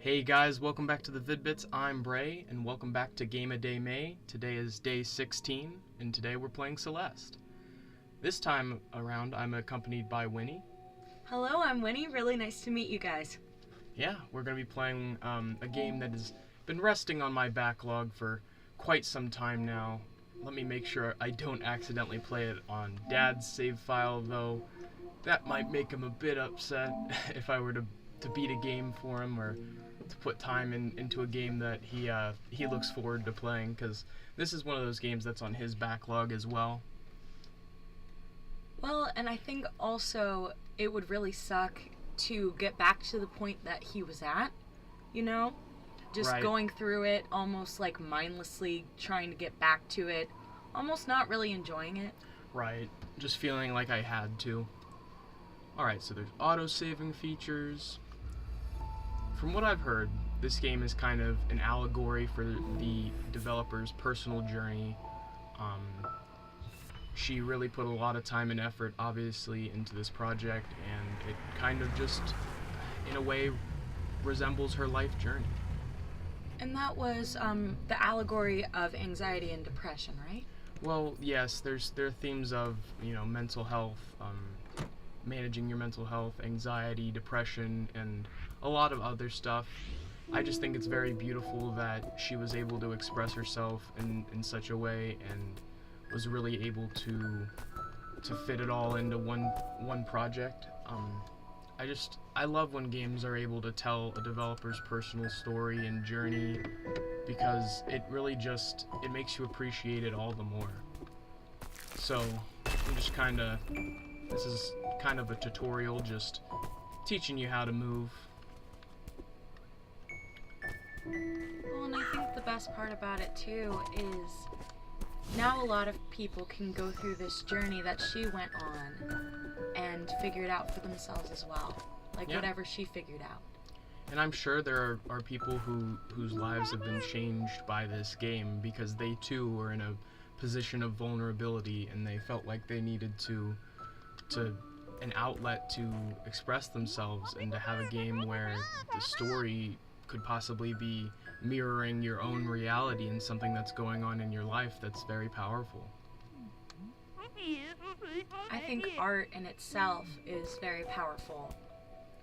Hey guys, welcome back to the Vid-Bits. I'm Bray, and welcome back to Game a Day May. Today is day 16, and today we're playing Celeste. This time around, I'm accompanied by Winnie. Hello, I'm Winnie. Really nice to meet you guys. Yeah, we're going to be playing a game that has been resting on my backlog for quite some time now. Let me make sure I don't accidentally play it on Dad's save file, though. That might make him a bit upset if I were to beat a game for him, or to put time into a game that he looks forward to playing, because this is one of those games that's on his backlog as well. Well, and I think also it would really suck to get back to the point that he was at, you know? Just Right. going through it almost like mindlessly trying to get back to it, almost not really enjoying it. Right, just feeling like I had to. Alright, so there's auto-saving features. From what I've heard, this game is kind of an allegory for the developer's personal journey. She really put a lot of time and effort, obviously, into this project, and it kind of just, in a way, resembles her life journey. And that was the allegory of anxiety and depression, right? Well, yes, there are themes of, mental health, managing your mental health, anxiety, depression, and a lot of other stuff. I just think it's very beautiful that she was able to express herself in such a way and was really able to fit it all into one project. I love when games are able to tell a developer's personal story and journey, because it really it makes you appreciate it all the more. So, this is kind of a tutorial, just teaching you how to move. Well, and I think the best part about it too is now a lot of people can go through this journey that she went on and figure it out for themselves as well. Like whatever she figured out. And I'm sure there are people whose lives have been changed by this game, because they too were in a position of vulnerability and they felt like they needed to an outlet to express themselves, and to have a game where the story could possibly be mirroring your own reality and something that's going on in your life, that's very powerful. I think art in itself is very powerful.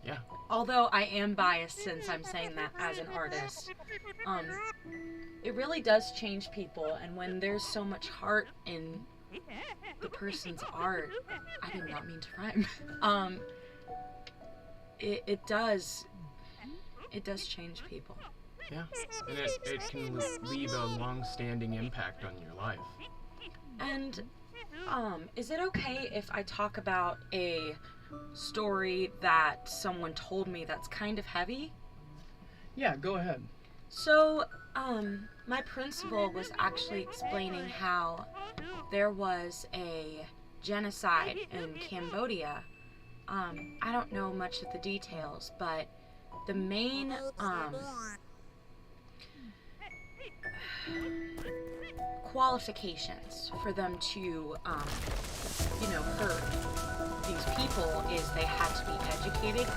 Yeah. Although I am biased since I'm saying that as an artist. It really does change people, and when there's so much heart in the person's art, I did not mean to rhyme. It does change people. Yeah, and it can leave a long-standing impact on your life. And is it okay if I talk about a story that someone told me that's kind of heavy? Yeah, go ahead. So, my principal was actually explaining how there was a genocide in Cambodia. I don't know much of the details, but the main qualifications for them to, hurt these people is they had to be educated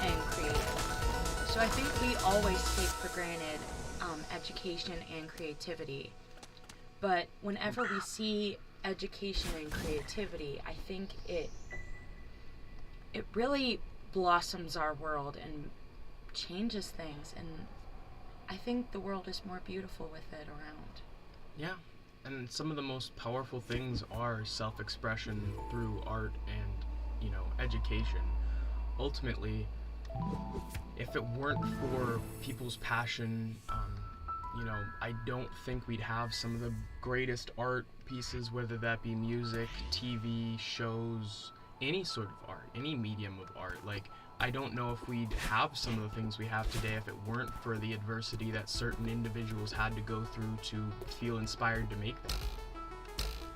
and creative. So I think we always take for granted education and creativity. But whenever we see education and creativity, I think it really blossoms our world and changes things, and I think the world is more beautiful with it around. Yeah, and some of the most powerful things are self-expression through art and, education. Ultimately, if it weren't for people's passion, I don't think we'd have some of the greatest art pieces, whether that be music, TV, shows, any sort of art, any medium of art. Like, I don't know if we'd have some of the things we have today if it weren't for the adversity that certain individuals had to go through to feel inspired to make them.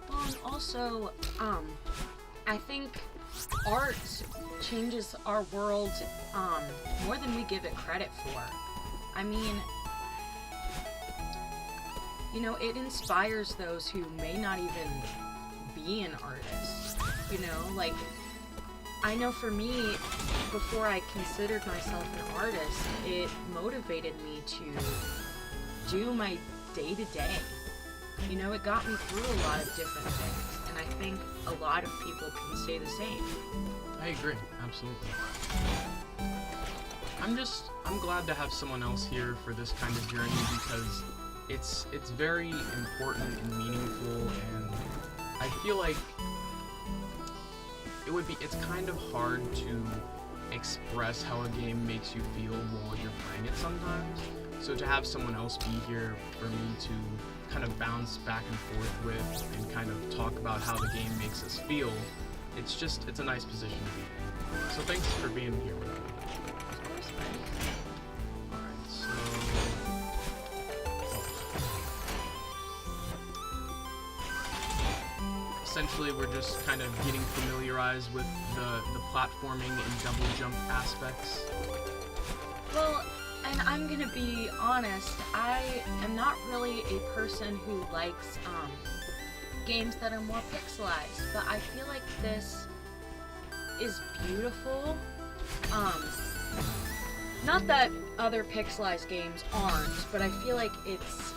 Well, and also, I think art changes our world more than we give it credit for. I mean, it inspires those who may not even be an artist. Like, I know for me, before I considered myself an artist, it motivated me to do my day-to-day. You know, it got me through a lot of different things, and I think a lot of people can say the same. I agree, absolutely. I'm glad to have someone else here for this kind of journey because it's very important and meaningful, and I feel like it's kind of hard to express how a game makes you feel while you're playing it sometimes. So to have someone else be here for me to kind of bounce back and forth with and kind of talk about how the game makes us feel, it's a nice position to be in. So thanks for being here with me. Of course, buddy. Alright, so... Essentially, we're just kind of getting familiarized with the platforming and double jump aspects. Well, and I'm gonna be honest, I am not really a person who likes games that are more pixelized, but I feel like this is beautiful. Not that other pixelized games aren't, but I feel like it's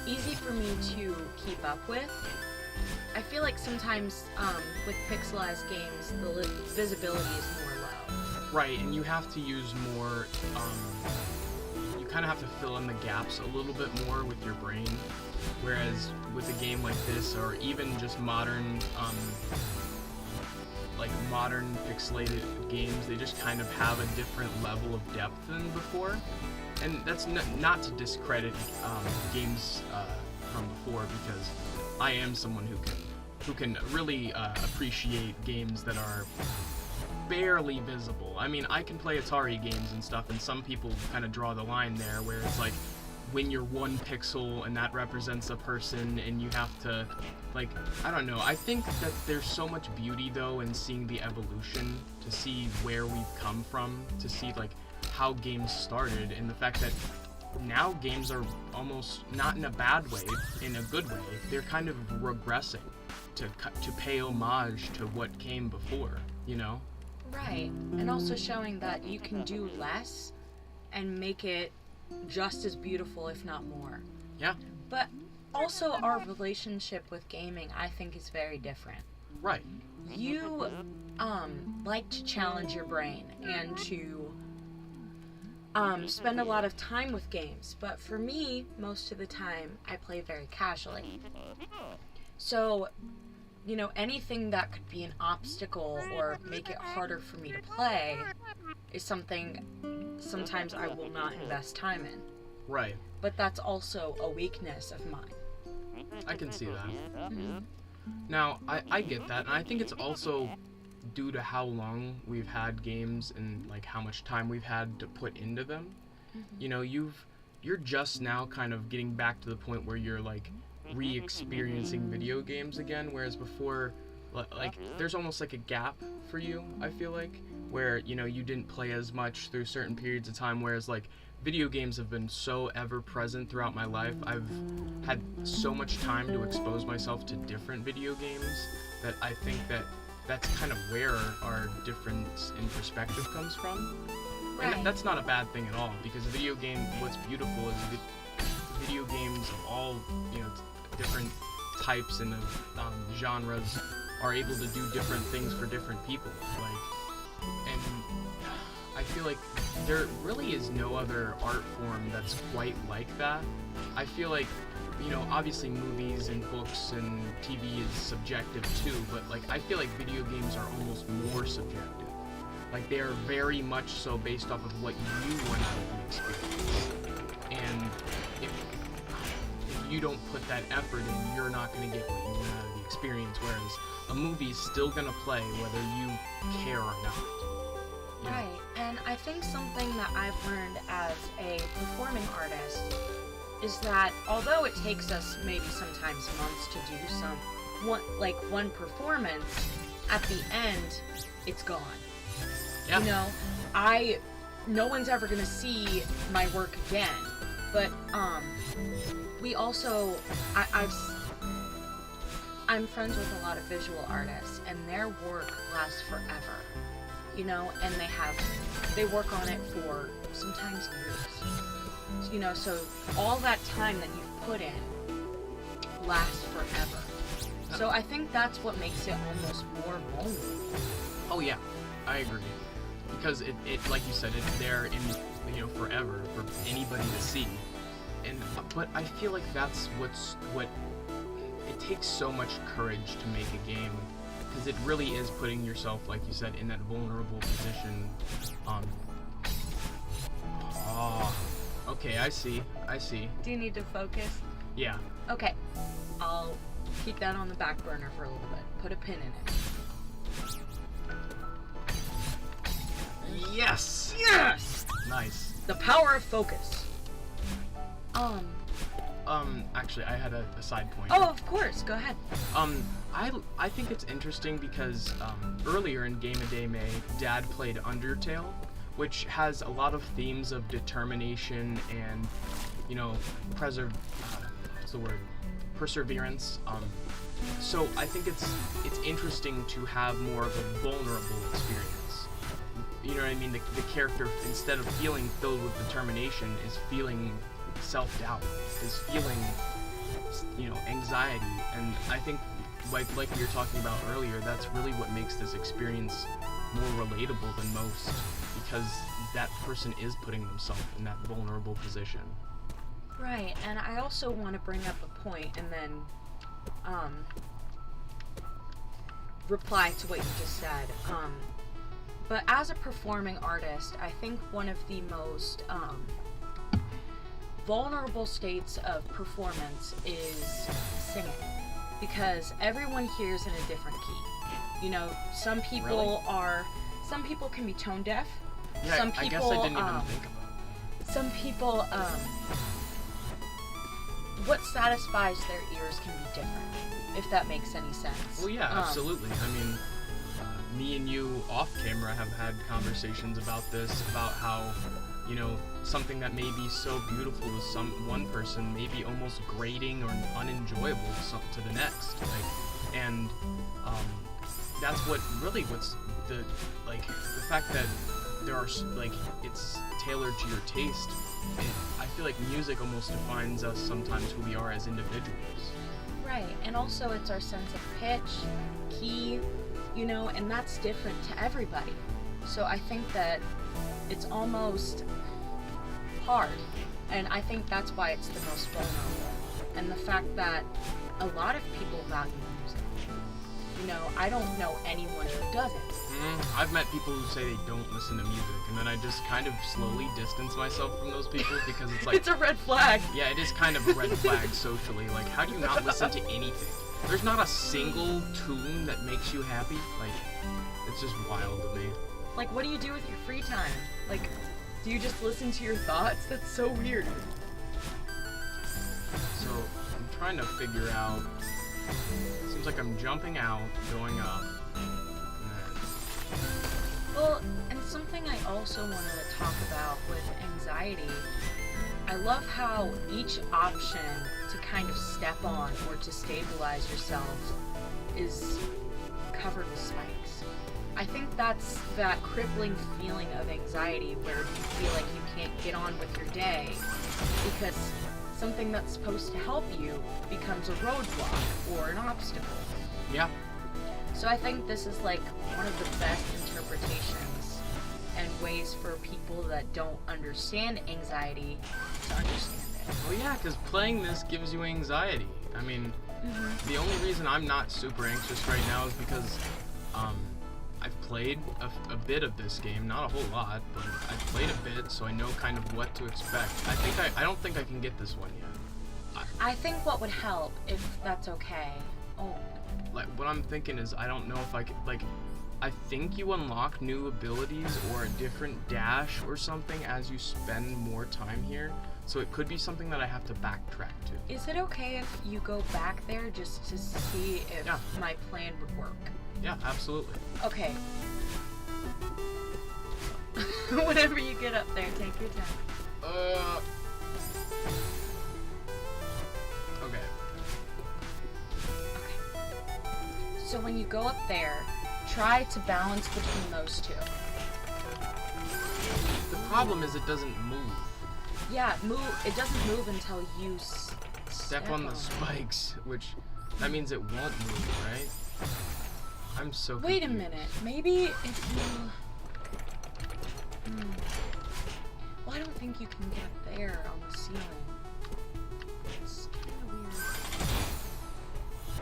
easy for me to keep up with. I feel like sometimes with pixelized games, the visibility is more low. Right, and you have to use more, you kind of have to fill in the gaps a little bit more with your brain, whereas with a game like this, or even just modern pixelated games, they just kind of have a different level of depth than before. And that's not to discredit games from before, because I am someone who can really appreciate games that are barely visible. I mean, I can play Atari games and stuff, and some people kind of draw the line there, where it's like when you're 1 pixel and that represents a person, and you have to, like, I don't know. I think that there's so much beauty though in seeing the evolution, to see where we've come from, to see like how games started, and the fact that now games are almost, not in a bad way, in a good way, they're kind of regressing to pay homage to what came before, you know? Right, and also showing that you can do less and make it just as beautiful, if not more. Yeah. But also our relationship with gaming, I think, is very different. Right. You like to challenge your brain and to spend a lot of time with games, but for me, most of the time, I play very casually. So, you know, anything that could be an obstacle or make it harder for me to play is something sometimes I will not invest time in. Right. But that's also a weakness of mine. I can see that. Mm-hmm. Now, I get that, and I think it's also due to how long we've had games and like how much time we've had to put into them. Mm-hmm. You know, you're just now kind of getting back to the point where you're like re-experiencing video games again, whereas before, like, there's almost like a gap for you, I feel like, where, you know, you didn't play as much through certain periods of time, whereas like video games have been so ever present throughout my life. I've had so much time to expose myself to different video games that I think that that's kind of where our difference in perspective comes from. Right. And that's not a bad thing at all, because what's beautiful is video games of all, you know, different types and of genres are able to do different things for different people. Like, and I feel like there really is no other art form that's quite like that. I feel like, you know, obviously movies and books and TV is subjective too, but like I feel like video games are almost more subjective. Like they are very much so based off of what you want out of the experience. And if you don't put that effort in, you're not going to get what you want out of the experience, whereas a movie's still going to play whether you care or not. You know? Right, and I think something that I've learned as a performing artist is that although it takes us maybe sometimes months to do one performance, at the end, it's gone. Yeah. You know, no one's ever gonna see my work again, but we also, I'm friends with a lot of visual artists, and their work lasts forever. you know, and they work on it for sometimes years. You know, so all that time that you've put in lasts forever. So I think that's what makes it almost more vulnerable. Oh yeah, I agree. Because it like you said, it's there in, you know, forever for anybody to see. And but I feel like that's what it takes so much courage to make a game, because it really is putting yourself, like you said, in that vulnerable position. Okay, I see. Do you need to focus? Yeah. Okay, I'll keep that on the back burner for a little bit. Put a pin in it. Yes! Yes! Nice. The power of focus. Actually, I had a side point. Oh, of course. Go ahead. I think it's interesting because earlier in Game of Day May, Dad played Undertale, which has a lot of themes of determination and, you know, perseverance. So I think it's interesting to have more of a vulnerable experience. You know what I mean? The character, instead of feeling filled with determination, is feeling self-doubt, is feeling, you know, anxiety. And I think, like we were talking about earlier, that's really what makes this experience more relatable than most, because that person is putting themselves in that vulnerable position. Right, and I also want to bring up a point and then reply to what you just said. But as a performing artist, I think one of the most vulnerable states of performance is singing, because everyone hears in a different key. You know, some people can be tone deaf. Yeah, some people, I guess I didn't even think about it. Some people, what satisfies their ears can be different, if that makes any sense. Well, yeah, absolutely. I mean, me and you off camera have had conversations about this, about how, you know, something that may be so beautiful to one person may be almost grating or unenjoyable to the next. And that's what's the fact that there are, it's tailored to your taste. I feel like music almost defines us sometimes, who we are as individuals. Right, and also it's our sense of pitch, key, you know, and that's different to everybody. So I think that it's almost hard, and I think that's why it's the most vulnerable. And the fact that a lot of people value music. You know, I don't know anyone who doesn't. I've met people who say they don't listen to music, and then I just kind of slowly distance myself from those people, because it's like... It's a red flag! Yeah, it is kind of a red flag socially. Like, how do you not listen to anything? There's not a single tune that makes you happy. Like, it's just wild to me. Like, what do you do with your free time? Like, do you just listen to your thoughts? That's so weird. So, I'm trying to figure out... Seems like I'm jumping out, going up, and then... Well, and something I also wanted to talk about with anxiety, I love how each option to kind of step on or to stabilize yourself is covered with spikes. I think that's that crippling feeling of anxiety where you feel like you can't get on with your day because something that's supposed to help you becomes a roadblock or an obstacle. Yeah. So I think this is like one of the best interpretations and ways for people that don't understand anxiety to understand it. Well, yeah, because playing this gives you anxiety. I mean, the only reason I'm not super anxious right now is because I've played a bit of this game, not a whole lot, but I've played a bit, so I know kind of what to expect. I don't think I can get this one yet. I think what would help, if that's okay. Oh. Like, what I'm thinking is, I don't know if I could, like, I think you unlock new abilities or a different dash or something as you spend more time here. So it could be something that I have to backtrack to. Is it okay if you go back there just to see if my plan would work? Yeah, absolutely. Okay. Whenever you get up there, take your time. Okay. So when you go up there, try to balance between those two. The problem is it doesn't move. Yeah, it doesn't move until you Step on the spikes, which that means it won't move, right? I'm so confused. Wait a minute. Maybe if you... Well, I don't think you can get there on the ceiling. It's kind of weird.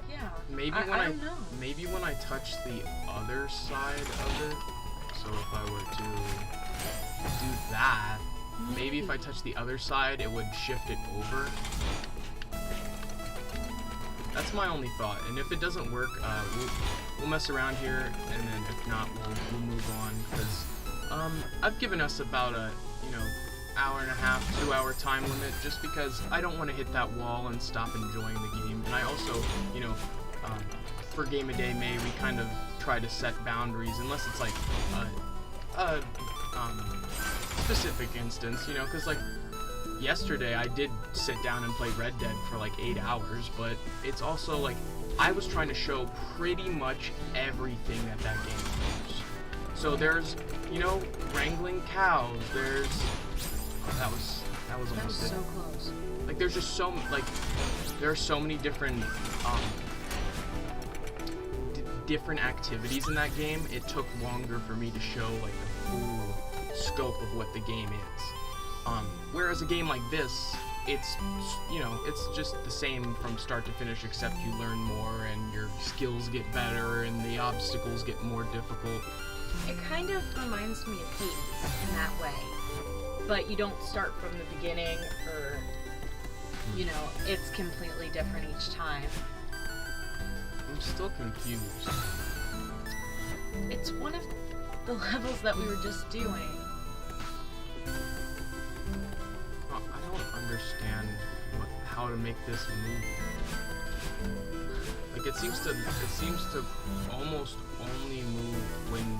Yeah. Maybe I don't know. Maybe when I touch the other side of it. So if I were to do that, maybe if I touch the other side, it would shift it over. That's my only thought. And if it doesn't work, we'll mess around here, and then if not, we'll move on. Because I've given us about a hour and a half, 2 hour time limit, just because I don't want to hit that wall and stop enjoying the game. And I also, for Game a Day May, we kind of try to set boundaries, unless it's like a specific instance, because like yesterday I did sit down and play Red Dead for like 8 hours, but it's also like I was trying to show pretty much everything that game offers. So there's, wrangling cows, there's that was almost it. So close. Like there's just there are so many different different activities in that game. It took longer for me to show like the full scope of what the game is. Whereas a game like this, it's just the same from start to finish, except you learn more and your skills get better and the obstacles get more difficult. It kind of reminds me of Hades in that way, but you don't start from the beginning, or it's completely different each time. I'm still confused. It's one of the levels that we were just doing. I don't understand how to make this move. Like it seems to almost only move when.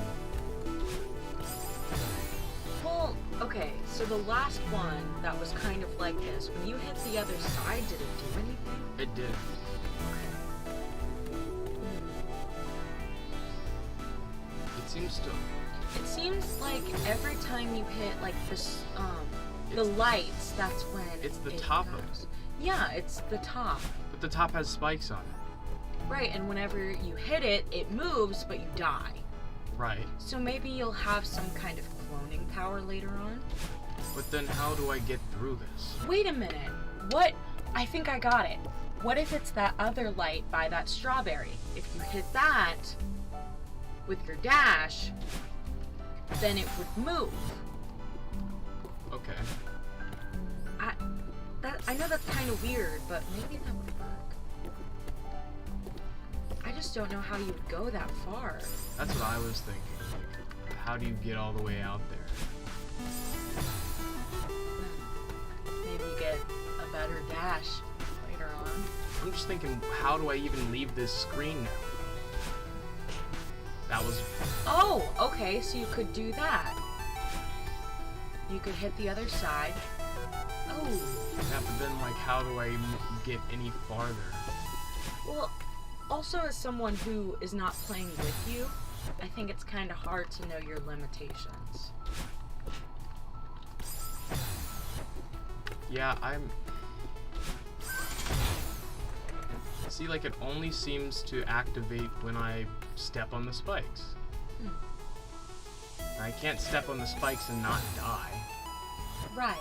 Well, okay, so the last one that was kind of like this, when you hit the other side, did it do anything? It did. It seems like every time you hit like this, the lights, that's when it's the top of it. Yeah, it's the top. But the top has spikes on it. Right, and whenever you hit it, it moves, but you die. Right. So maybe you'll have some kind of cloning power later on. But then how do I get through this? Wait a minute. What? I think I got it. What if it's that other light by that strawberry? If you hit that with your dash, then it would move. Okay. I know that's kind of weird, but maybe that would work. I just don't know how you would go that far. That's what I was thinking. Like, how do you get all the way out there? Maybe you get a better dash later on. I'm just thinking, how do I even leave this screen now? That was... Oh, okay, so you could do that. You could hit the other side. Oh. Yeah, but then, like, how do I get any farther? Well, also as someone who is not playing with you, I think it's kind of hard to know your limitations. Yeah, See, like, it only seems to activate when I step on the spikes. I can't step on the spikes and not die. Right.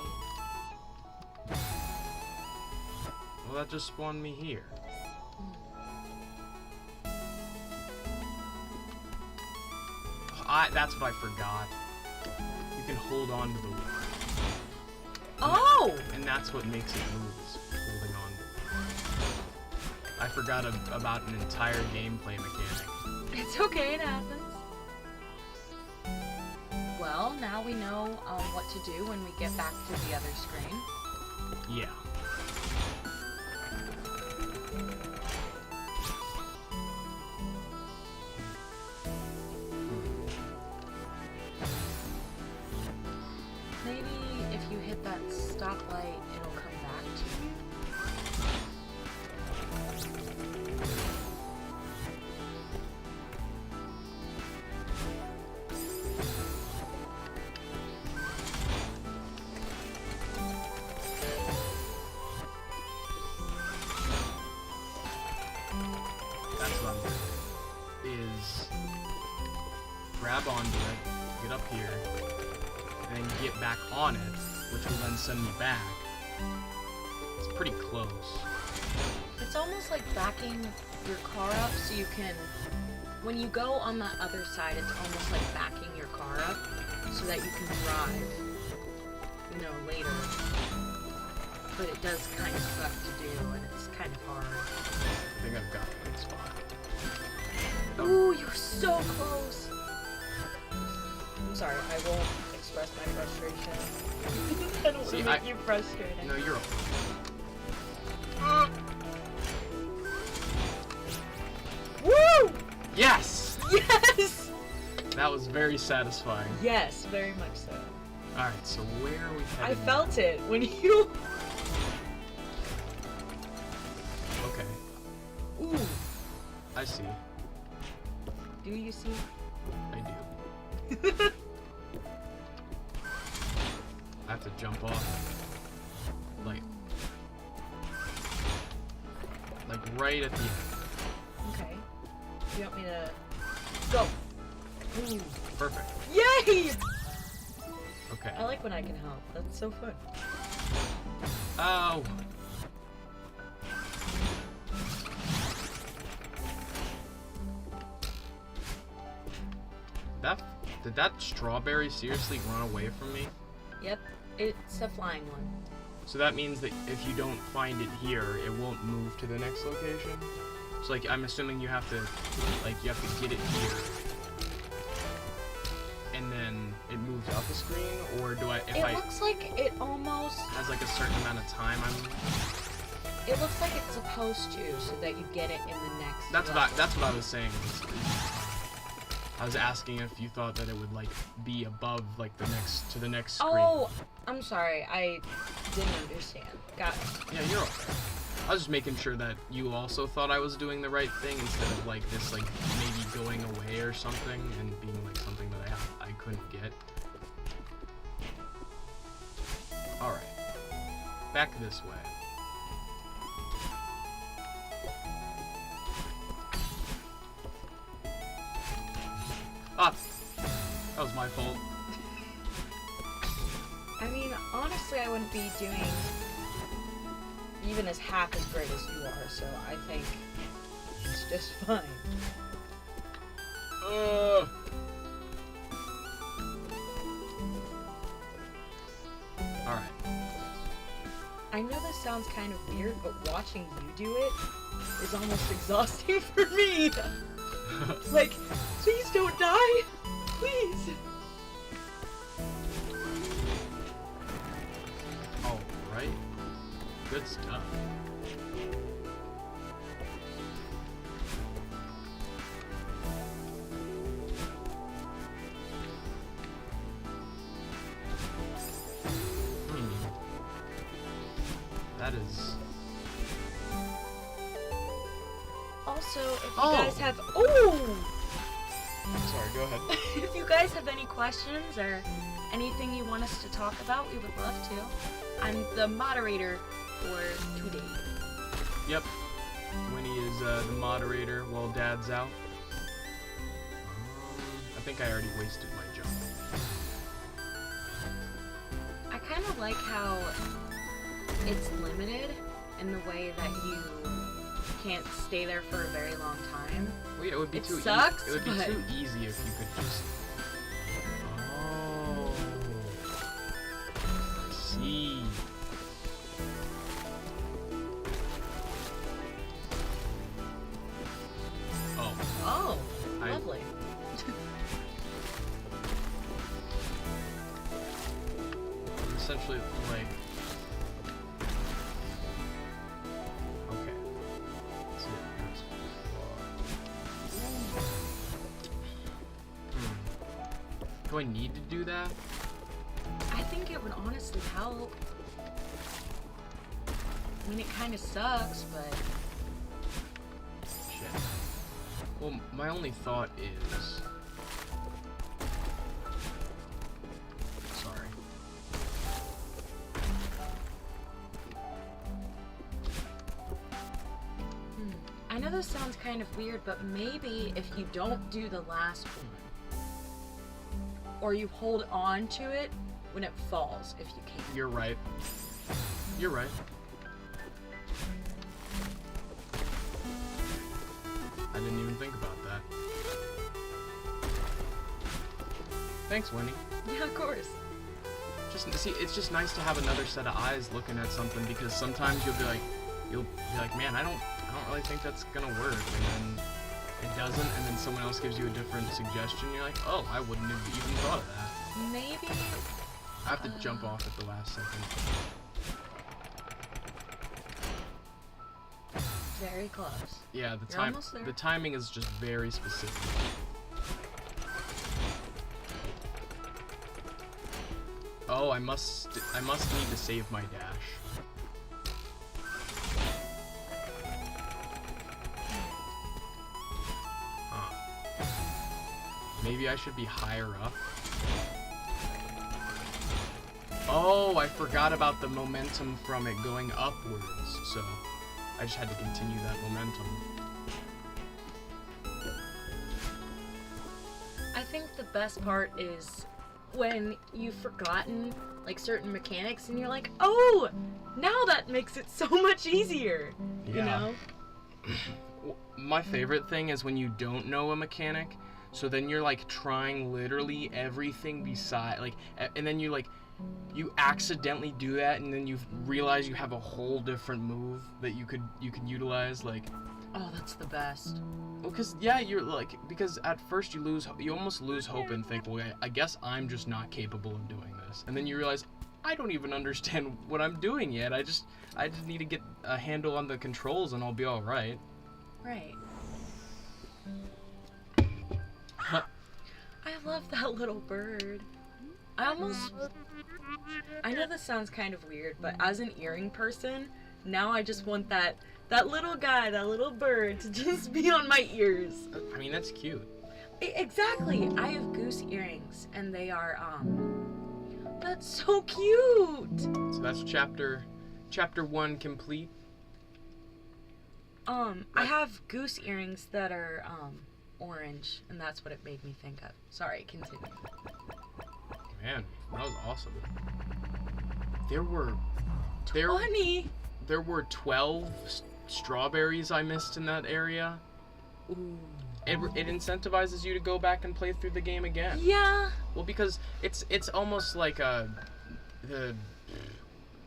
Well, that just spawned me here. That's what I forgot. You can hold on to the wall. Oh! And that's what makes it move, is holding on to it. I forgot about an entire gameplay mechanic. It's okay, it happens. Well, now we know what to do when we get back to the other screen. Yeah. Maybe if you hit that stoplight, it'll come back to you. grab onto it, get up here, and then get back on it, which will then send me back. It's pretty close. It's almost like backing your car up so you can, when you go on the other side, it's almost like backing your car up so that you can drive, you know, later. But it does kind of suck to do, and it's kind of hard. I think I've got the right spot. Ooh, you're so close. I'm sorry, I won't express my frustration. I don't want to make you frustrated. No, you're Woo! Yes! Yes! That was very satisfying. Yes, very much so. Alright, so where are we I headed felt now? it when you... Okay, Ooh. I see. Do you see? I do. I have to jump off. Like right at the end. Okay. You want me to... Go! Ooh. Perfect. Yay! Okay. I like when I can help. That's so fun. Oh! Did that strawberry seriously run away from me? Yep. It's a flying one. So that means that if you don't find it here, it won't move to the next location? So like, I'm assuming you have to get it here. And then it moves up the screen? Or do I, It looks like it almost... has like a certain amount of time It looks like it's supposed to, so that you get it in the next That's level. what I was saying. I was asking if you thought that it would like be above like the next screen. Oh, I'm sorry. I didn't understand. Got it. Yeah, you're okay. I was just making sure that you also thought I was doing the right thing instead of like this like maybe going away or something and being like something that I couldn't get. All right, back this way. Ah, that was my fault. I mean, honestly, I wouldn't be doing even as half as great as you are, so I think it's just fine. Alright. I know this sounds kind of weird, but watching you do it is almost exhausting for me. Like, please don't die. Please. Alright. Good stuff. That is... Also, if you Oh. guys have... Ooh! Sorry, go ahead. If you guys have any questions or anything you want us to talk about, we would love to. I'm the moderator for today. Yep. Winnie is the moderator while Dad's out. I think I already wasted my jump. I kind of like how it's limited in the way that you can't stay there for a very long time. Well, yeah, it would be It too sucks, It would be but- too easy if you could just... Oh. I see. Oh. Oh, I- lovely. Essentially, like... Okay. That's it. That's Do I need to do that? I think it would honestly help. I mean, it kind of sucks, but... Shit. Well, my only thought is... Sorry. I know this sounds kind of weird, but maybe if you don't do the last one, or you hold on to it when it falls if you can. You're right. You're right. I didn't even think about that. Thanks, Winnie. Yeah, of course. Just see, it's just nice to have another set of eyes looking at something, because sometimes you'll be like, man, I don't really think that's gonna work, and then it doesn't, and then someone else gives you a different suggestion. You're like, oh, I wouldn't have even thought of that. Maybe. I have to jump off at the last second. Very close. Yeah, You're the timing is just very specific. Oh, I must need to save my dash. Huh. Maybe I should be higher up. Oh, I forgot about the momentum from it going upwards, so I just had to continue that momentum. I think the best part is when you've forgotten like certain mechanics and you're like, oh, now that makes it so much easier. Yeah. You know? My favorite thing is when you don't know a mechanic, so then you're like trying literally everything beside, like, and then you accidentally do that, and then you realize you have a whole different move that you could utilize, like. Oh, that's the best. Well, because at first you almost lose hope and think, well, I guess I'm just not capable of doing this, and then you realize I don't even understand what I'm doing yet. I just need to get a handle on the controls, and I'll be all right. Right. I love that little bird. I know this sounds kind of weird, but as an earring person, now I just want that little guy, that little bird, to just be on my ears. I mean, that's cute. Exactly. I have goose earrings, and they are, that's so cute. So that's chapter 1 complete. I have goose earrings that are, orange, and that's what it made me think of. Sorry, continue. Man, that was awesome. There were 12 strawberries I missed in that area. Ooh. It incentivizes you to go back and play through the game again. Yeah. Well, because it's almost like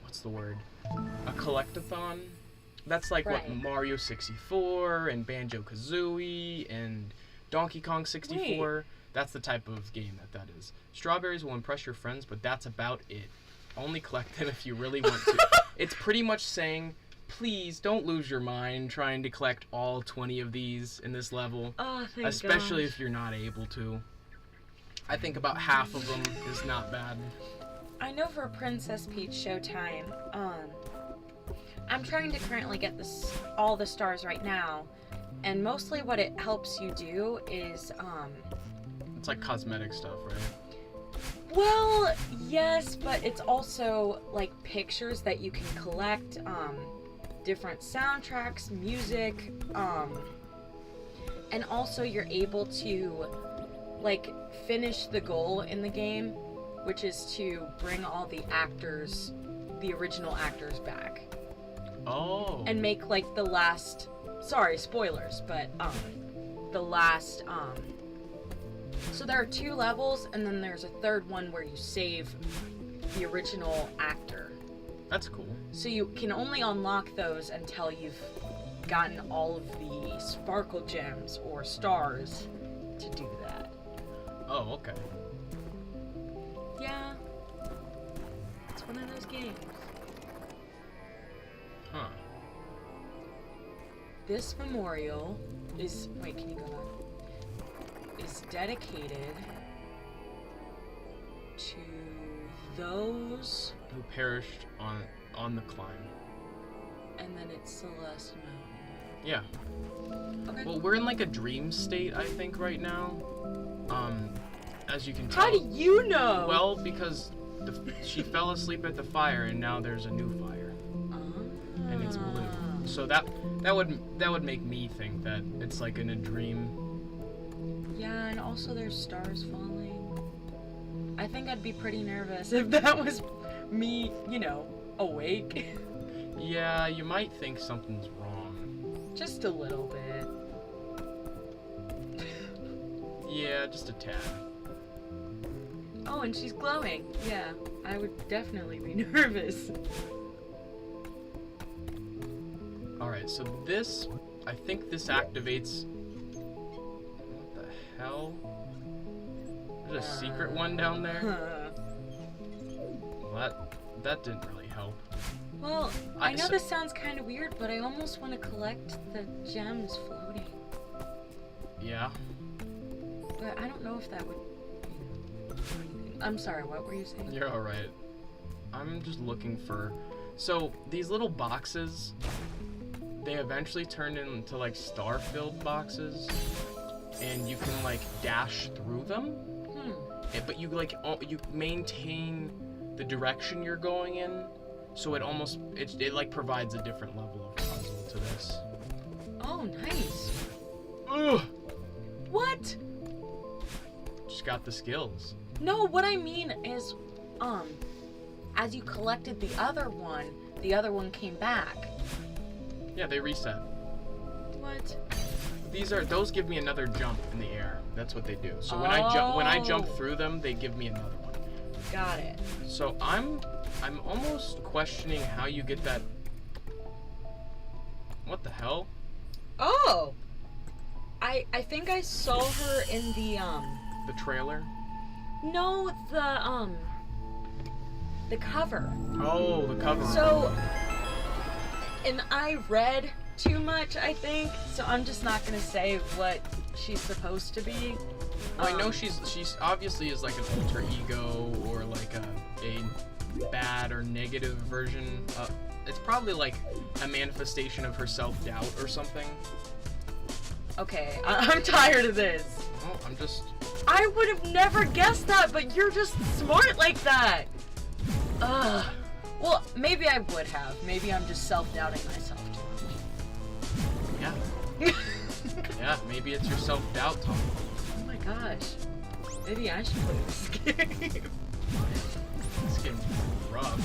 what's the word? A collectathon. That's like right. what Mario 64 and Banjo-Kazooie and Donkey Kong 64. Wait. That's the type of game that is. Strawberries will impress your friends, but that's about it. Only collect them if you really want to. It's pretty much saying, please don't lose your mind trying to collect all 20 of these in this level. Oh, thank especially gosh. If you're not able to. I think about half of them is not bad. I know for Princess Peach Showtime, I'm trying to currently get all the stars right now, and mostly what it helps you do is, it's like cosmetic stuff, right? Well, yes, but it's also like pictures that you can collect, different soundtracks, music, and also you're able to like finish the goal in the game, which is to bring all the original actors back. Oh. And make like the last, sorry, spoilers, but the last so there are 2 levels, and then there's a third one where you save the original actor. That's cool. So you can only unlock those until you've gotten all of the sparkle gems or stars to do that. Oh, okay. Yeah. It's one of those games. Huh. This memorial is, wait, can you go back? Is dedicated to those who perished on the climb. And then it's Celeste Mountain. Yeah. Okay. Well, we're in like a dream state, I think, right now. As you can tell. How do you know? Well, because she fell asleep at the fire, and now there's a new fire, and it's blue. So that would make me think that it's like in a dream. Yeah, and also there's stars falling. I think I'd be pretty nervous if that was me, you know, awake. Yeah, you might think something's wrong. Just a little bit. Yeah, just a tad. Oh, and she's glowing. Yeah, I would definitely be nervous. Alright, so this, I think this activates... What the hell? There's a secret one down there? Well, that didn't really help. Well, I know this sounds kind of weird, but I almost want to collect the gems floating. Yeah? But I don't know if that would... I'm sorry, what were you saying? You're alright. I'm just looking for... So, these little boxes, they eventually turn into, like, star-filled boxes, and you can, like, dash through them. But you, like, you maintain the direction you're going in, so it almost... It like, provides a different level of puzzle to this. Oh, nice. Ugh! What? Just got the skills. No, what I mean is, as you collected the other one came back. Yeah, they reset. What? Those give me another jump in the air. That's what they do. So when I jump through them, they give me another one. Got it. So I'm almost questioning how you get that. What the hell? Oh! I think I saw her in the The trailer? No, the cover. Oh, the cover. So, and I read too much, I think, so I'm just not gonna say what she's supposed to be. Well, I know she's obviously is like an alter ego or like a bad or negative version. It's probably like a manifestation of her self-doubt or something. Okay, I'm tired of this. Oh, I'm just... I would have never guessed that, but you're just smart like that. Ugh. Well, maybe I would have. Maybe I'm just self-doubting myself too much. Yeah. Yeah, maybe it's your self-doubt talking. Oh my gosh. Maybe I should play this game. This game's rough.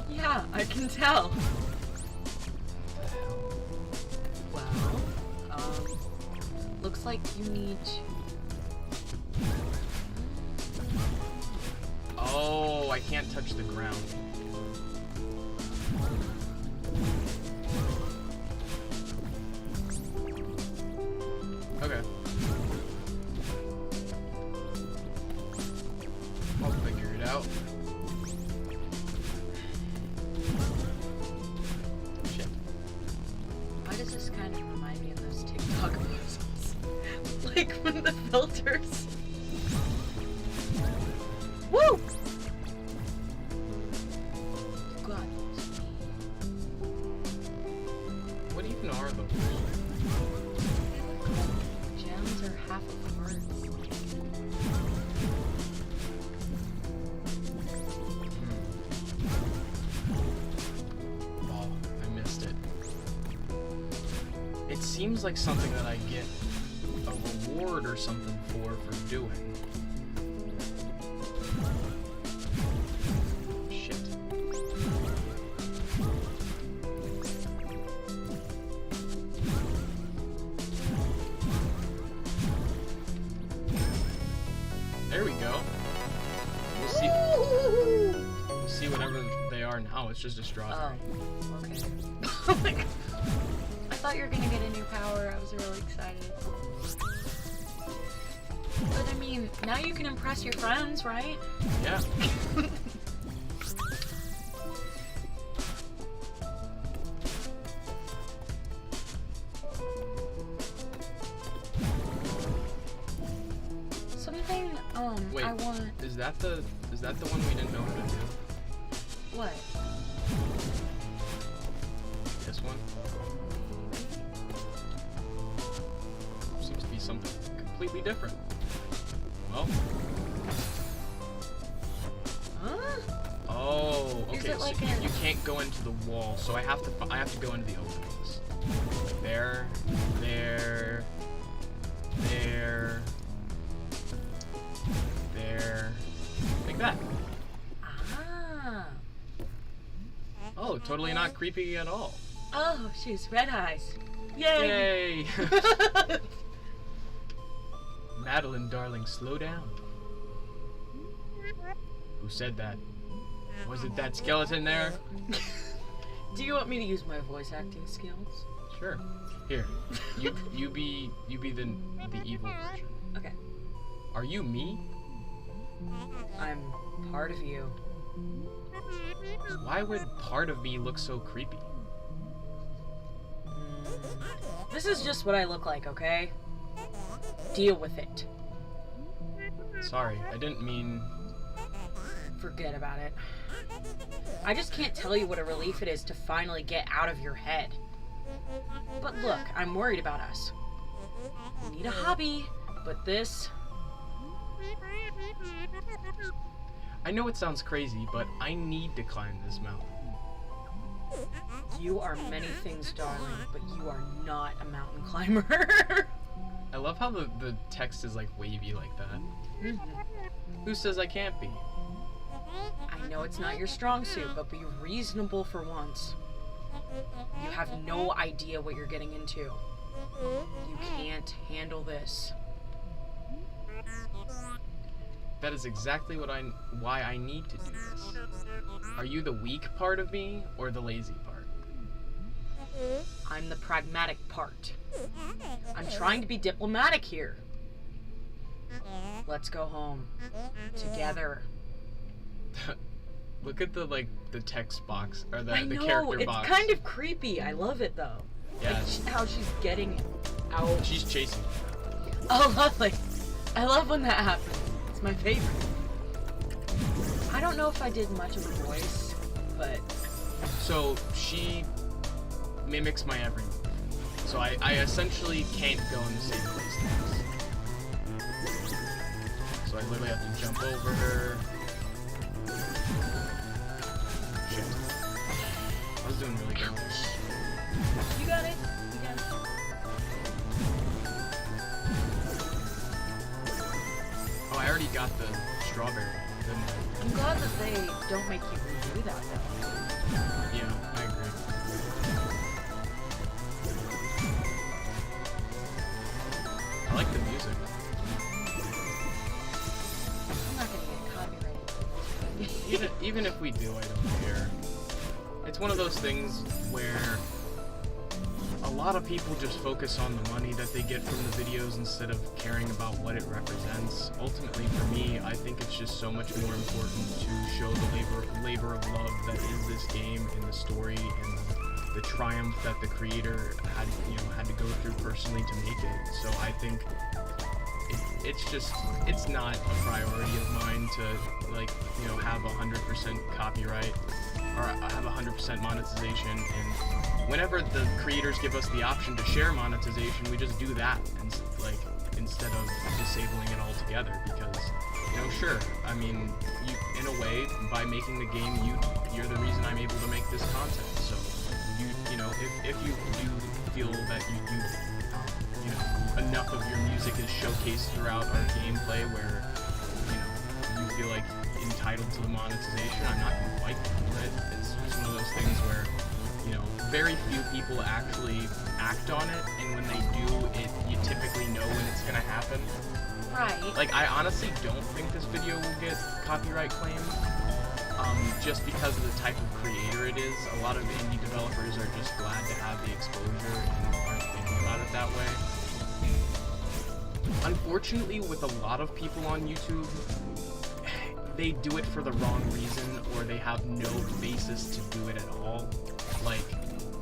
Yeah, I can tell. Well, looks like you need to... Oh, I can't touch the ground. Okay. I'll figure it out. Shit. Why does this kind of remind me of those TikTok posts? Like from the filters. Woo! God. What even are those? Gems are half of hearts. Oh, I missed it. It seems like something that I get a reward or something for doing. Shit. There we go. We'll see. We'll see whatever they are now. It's just a strawberry. Oh, okay. Oh my god. I thought you were gonna get a new power. I was really excited. But I mean, now you can impress your friends, right? Yeah. Something, Wait, I want... Is that the one we didn't know how to do? What? This one? Seems to be something completely different. Well. Huh? Oh, okay. Is it like so you can't go into the wall, so I have to go into the openings. There, there, there, there, Like that. Ah. Oh, totally not creepy at all. Oh, she's red eyes. Yay! Yay! Madeline, darling, slow down. Who said that? Was it that skeleton there? Do you want me to use my voice acting skills? Sure. Here, you be the evil version. Okay. Are you me? I'm part of you. Why would part of me look so creepy? This is just what I look like, okay? Deal with it. Sorry, I didn't mean... Forget about it. I just can't tell you what a relief it is to finally get out of your head. But look, I'm worried about us. We need a hobby, but this... I know it sounds crazy, but I need to climb this mountain. You are many things, darling, but you are not a mountain climber. I love how the text is like wavy like that. Who says I can't be? I know it's not your strong suit, but be reasonable for once. You have no idea what you're getting into. You can't handle this. That is exactly why I need to do this. Are you the weak part of me or the lazy part? I'm the pragmatic part. I'm trying to be diplomatic here. Let's go home. Together. Look at the text box or the character box. It's kind of creepy. I love it though. Yeah. Like how she's getting out. She's chasing me. Oh, lovely. I love when that happens. It's my favorite. I don't know if I did much of a voice, but... So, she mimics my every move. So I essentially can't go in the same place twice. So I literally have to jump over her. Shit. I was doing really good. You got it. You got it. Oh, I already got the strawberry, didn't I? I'm glad that they don't make you redo that, though. Yeah, I agree. I like the music. I'm not gonna get copyrighted. Even if we do, I don't care. It's one of those things where a lot of people just focus on the money that they get from the videos instead of caring about what it represents. Ultimately, for me, I think it's just so much more important to show the labor of love that is this game and the story and the triumph that the creator had to go through personally to make it. So I think it's not a priority of mine to have 100% copyright or have 100% monetization, and whenever the creators give us the option to share monetization, we just do that, and instead of disabling it altogether. Because sure, I mean, you, in a way, by making the game, you're the reason I'm able to make this content. So if you do feel that you enough of your music is showcased throughout our gameplay where you feel like entitled to the monetization, I'm not going to fight for it. It's just one of those things where very few people actually act on it, and when they do, you typically know when it's going to happen. Right. I honestly don't think this video will get copyright claimed, just because of the type of creator it is. A lot of indie developers are just glad to have the exposure and aren't thinking about it that way. Unfortunately, with a lot of people on YouTube, they do it for the wrong reason, or they have no basis to do it at all.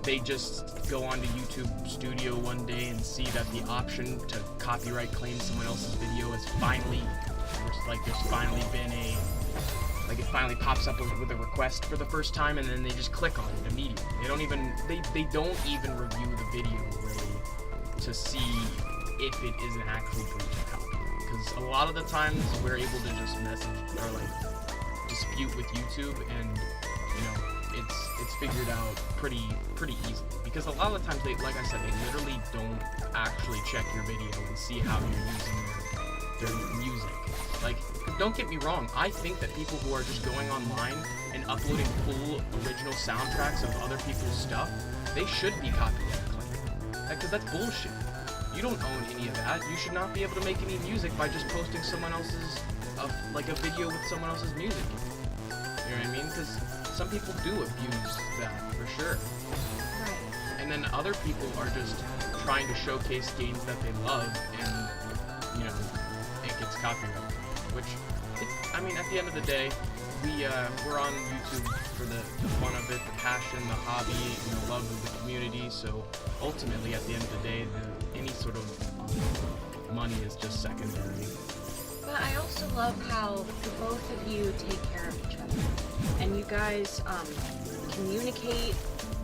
They just go onto YouTube Studio one day and see that the option to copyright claim someone else's video has finally, there's finally been it finally pops up with a request for the first time, and then they just click on it immediately. They don't even review the video really to see if it is an actual breach of copyright. Because a lot of the times we're able to just message or dispute with YouTube, and it's figured out pretty easily. Because a lot of the times they literally don't actually check your video and see how you're using their music. Like, don't get me wrong, I think that people who are just going online and uploading full original soundtracks of other people's stuff, they should be copyright claimed. Because that's bullshit. You don't own any of that. You should not be able to make any music by just posting someone else's, like a video with someone else's music. You know what I mean? Because some people do abuse that, for sure. Right. And then other people are just trying to showcase games that they love, and, you know, it gets copyrighted. Which, I mean, at the end of the day, we're on YouTube for the fun of it, the passion, the hobby, and the love of the community. So ultimately, at the end of the day, any sort of money is just secondary. But I also love how the both of you take care of each other, and you guys communicate,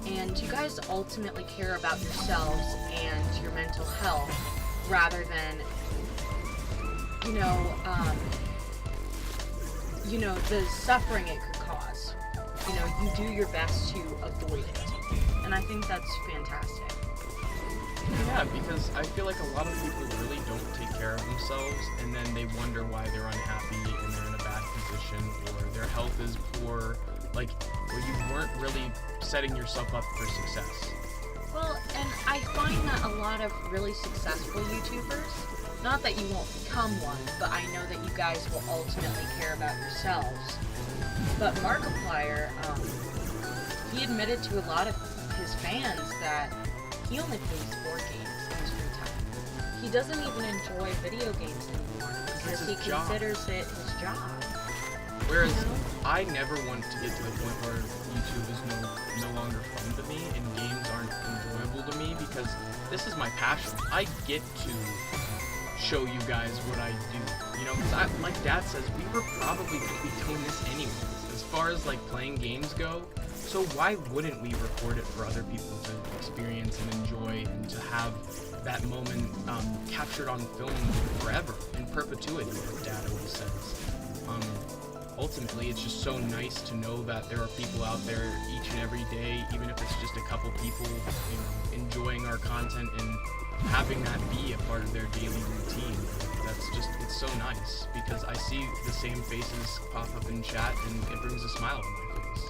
and you guys ultimately care about yourselves and your mental health, rather than, the suffering it could cause. You do your best to avoid it, and I think that's fantastic. Yeah, because I feel like a lot of people really don't take care of themselves, and then they wonder why they're unhappy and they're in a bad position, or their health is poor, like, where you weren't really setting yourself up for success. Well, and I find that a lot of really successful YouTubers, not that you won't become one, but I know that you guys will ultimately care about yourselves. But Markiplier, he admitted to a lot of his fans that he only plays board games in his free time. He doesn't even enjoy video games anymore because he considers it his job. Whereas I never want to get to the point where YouTube is no longer fun to me and games aren't enjoyable to me, because this is my passion. I get to show you guys what I do, because like Dad says, we were probably going to be doing this anyways, as far as like playing games go. So why wouldn't we record it for other people to experience and enjoy, and to have that moment captured on film forever, in perpetuity, as Dad always says. Ultimately, it's just so nice to know that there are people out there each and every day, even if it's just a couple people, enjoying our content and having that be a part of their daily routine. It's so nice, because I see the same faces pop up in chat, and it brings a smile on my face.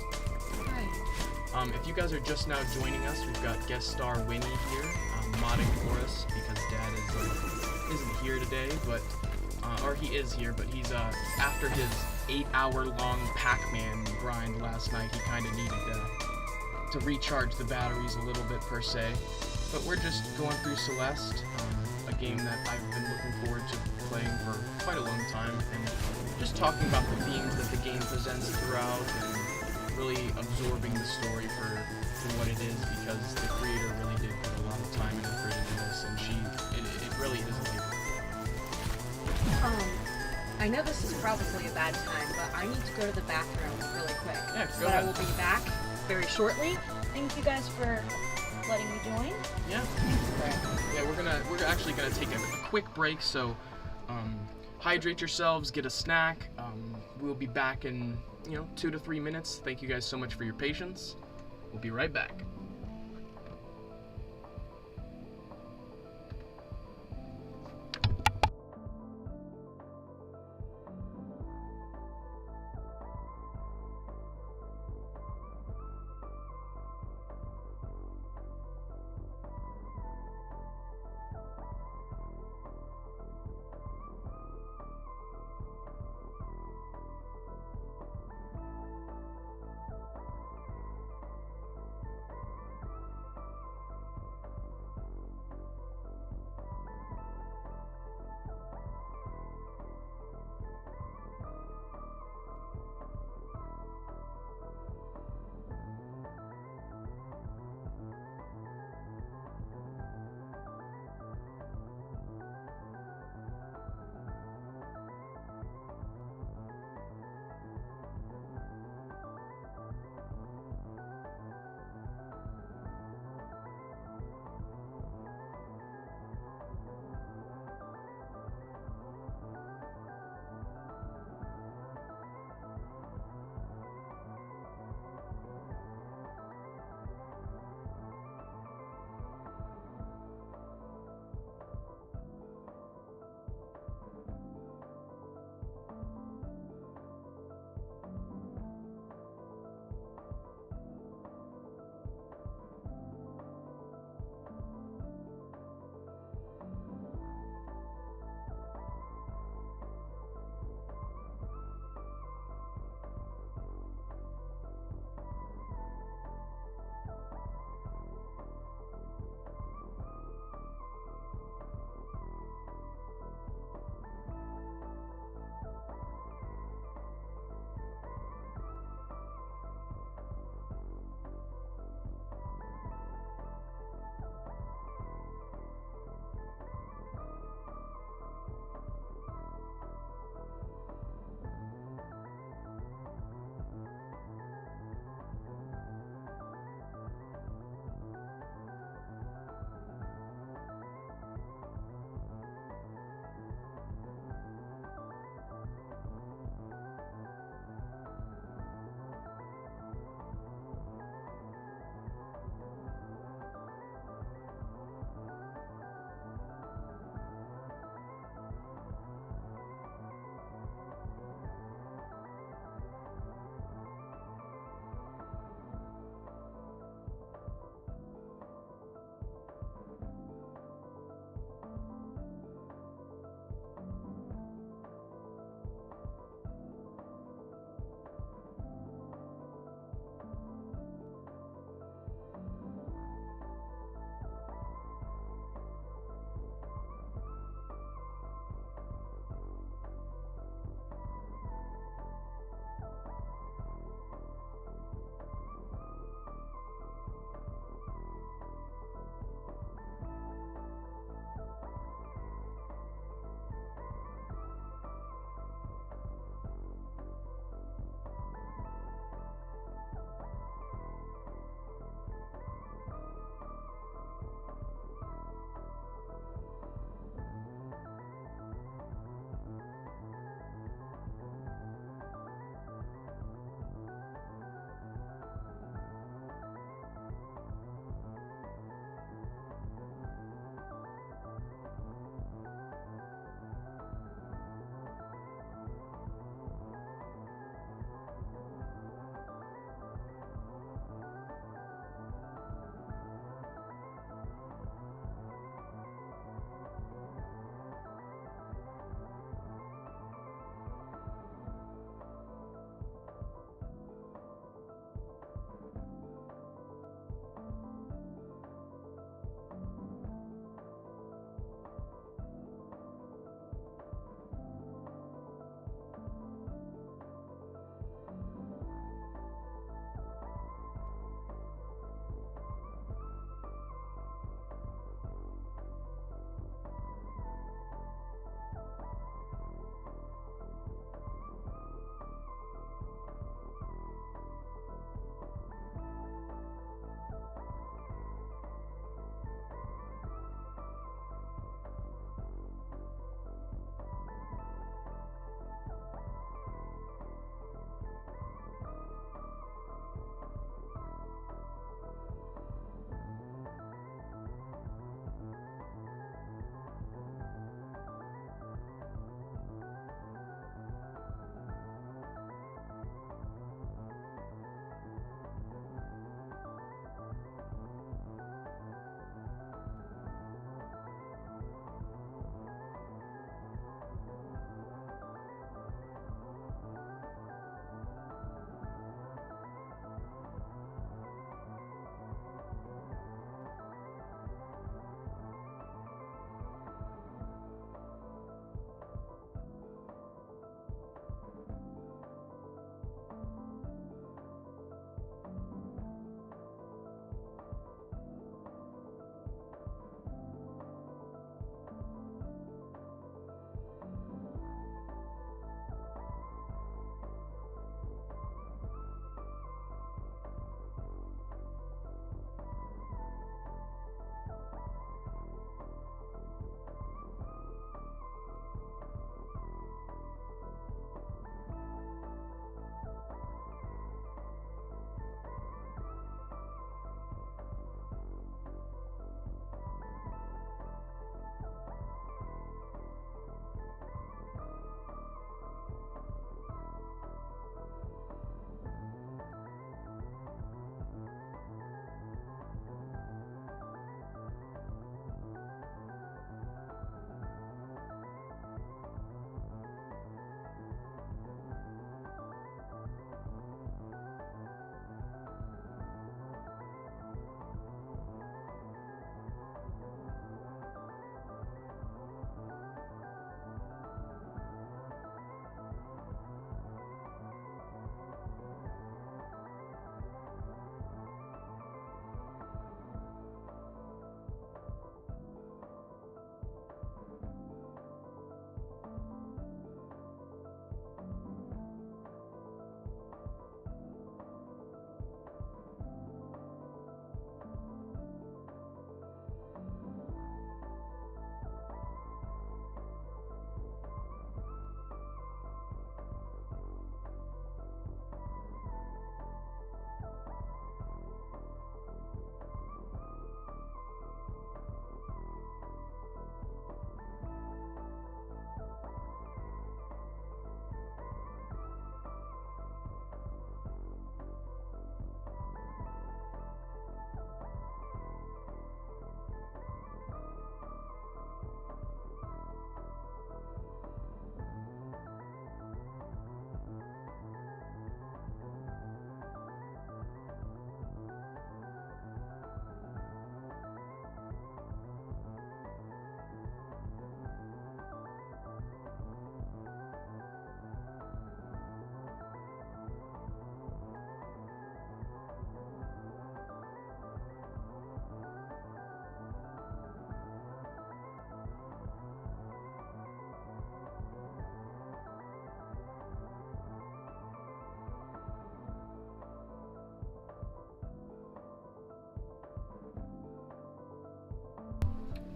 Right. If you guys are just now joining us, we've got guest star Winnie here, modding for us, because Dad isn't here today, but or he is here, but he's after his 8-hour-long Pac-Man grind last night, he kind of needed to recharge the batteries a little bit, per se. But we're just going through Celeste, a game that I've been looking forward to playing for quite a long time, and just talking about the themes that the game presents throughout, and really absorbing the story for what it is, because the creator really did put a lot of time and effort into this, and it really is a labor. I know this is probably a bad time, but I need to go to the bathroom really quick. Yeah, go but ahead. I will be back very shortly. Thank you guys for letting me join. Yeah. Yeah, we're actually gonna take a quick break, so hydrate yourselves, get a snack. We'll be back in 2 to 3 minutes. Thank you guys so much for your patience. We'll be right back.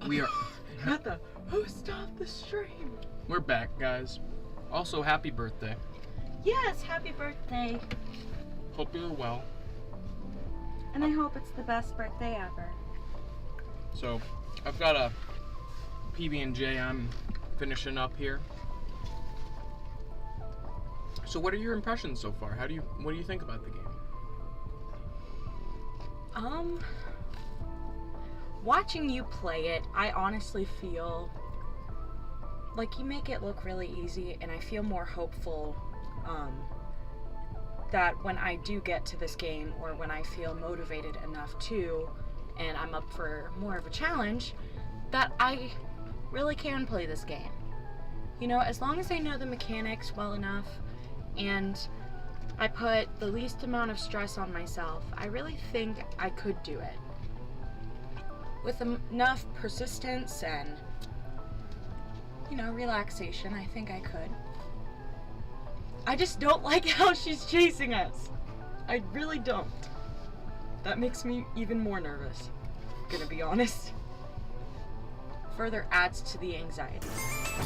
We are. Not the who stopped the stream. We're back, guys. Also, happy birthday. Yes, happy birthday. Hope you're well. And I hope it's the best birthday ever. So, I've got a PB&J I'm finishing up here. So, what are your impressions so far? What do you think about the game? Watching you play it, I honestly feel like you make it look really easy, and I feel more hopeful that when I do get to this game, or when I feel motivated enough to, and I'm up for more of a challenge, that I really can play this game. You know, as long as I know the mechanics well enough, and I put the least amount of stress on myself, I really think I could do it. With enough persistence and, you know, relaxation, I think I could. I just don't like how she's chasing us. I really don't. That makes me even more nervous, gonna be honest. Further adds to the anxiety.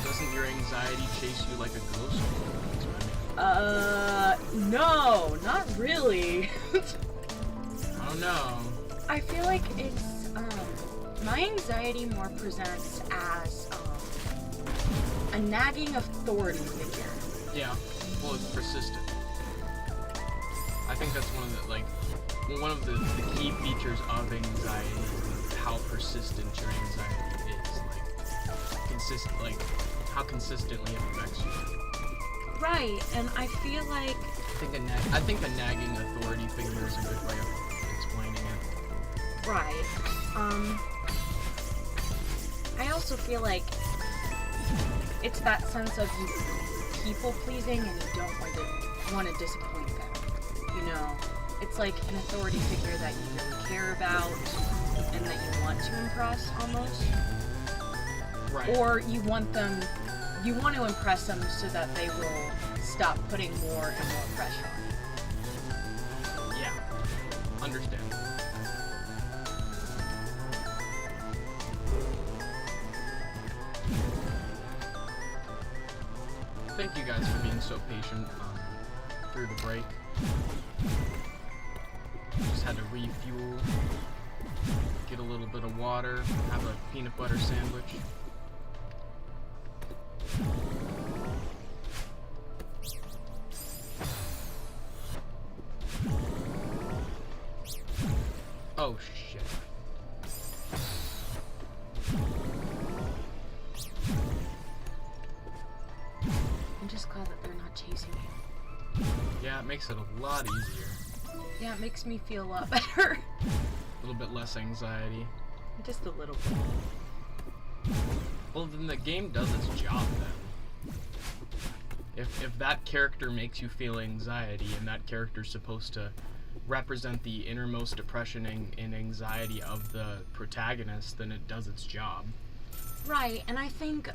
Doesn't your anxiety chase you like a ghost? No, not really. I don't know. I feel like it's, my anxiety more presents as, a nagging authority figure. Yeah, well, it's persistent. I think that's one of the key features of anxiety is how persistent your anxiety is. How consistently it affects you. Right, and I feel like... I think a nagging authority figure is a good way of explaining it. Right. I also feel like it's that sense of you people pleasing and you don't want to disappoint them. You know, it's like an authority figure that you really care about and that you want to impress almost. Right. Or you want to impress them so that they will stop putting more and more pressure on you. Yeah. Understand. Thank you guys for being so patient through the break. Just had to refuel, get a little bit of water, have a peanut butter sandwich. Oh shit. I'm just glad that they're not chasing you. Yeah, it makes it a lot easier. Yeah, it makes me feel a lot better. A little bit less anxiety. Just a little bit. Well, then the game does its job then. If that character makes you feel anxiety, and that character's supposed to represent the innermost depression and anxiety of the protagonist, then it does its job. Right, and I think,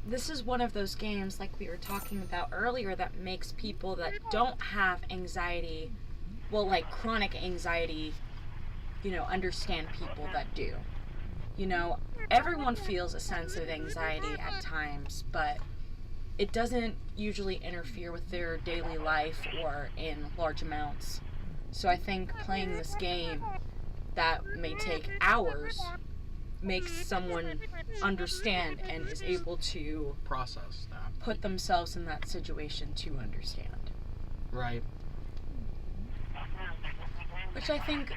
this is one of those games, like we were talking about earlier, that makes people that don't have anxiety, well, like chronic anxiety, you know, understand people that do. You know, everyone feels a sense of anxiety at times, but it doesn't usually interfere with their daily life or in large amounts. So I think playing this game that may take hours makes someone understand and is able to Process that. put themselves in that situation to understand. Right. Which I think,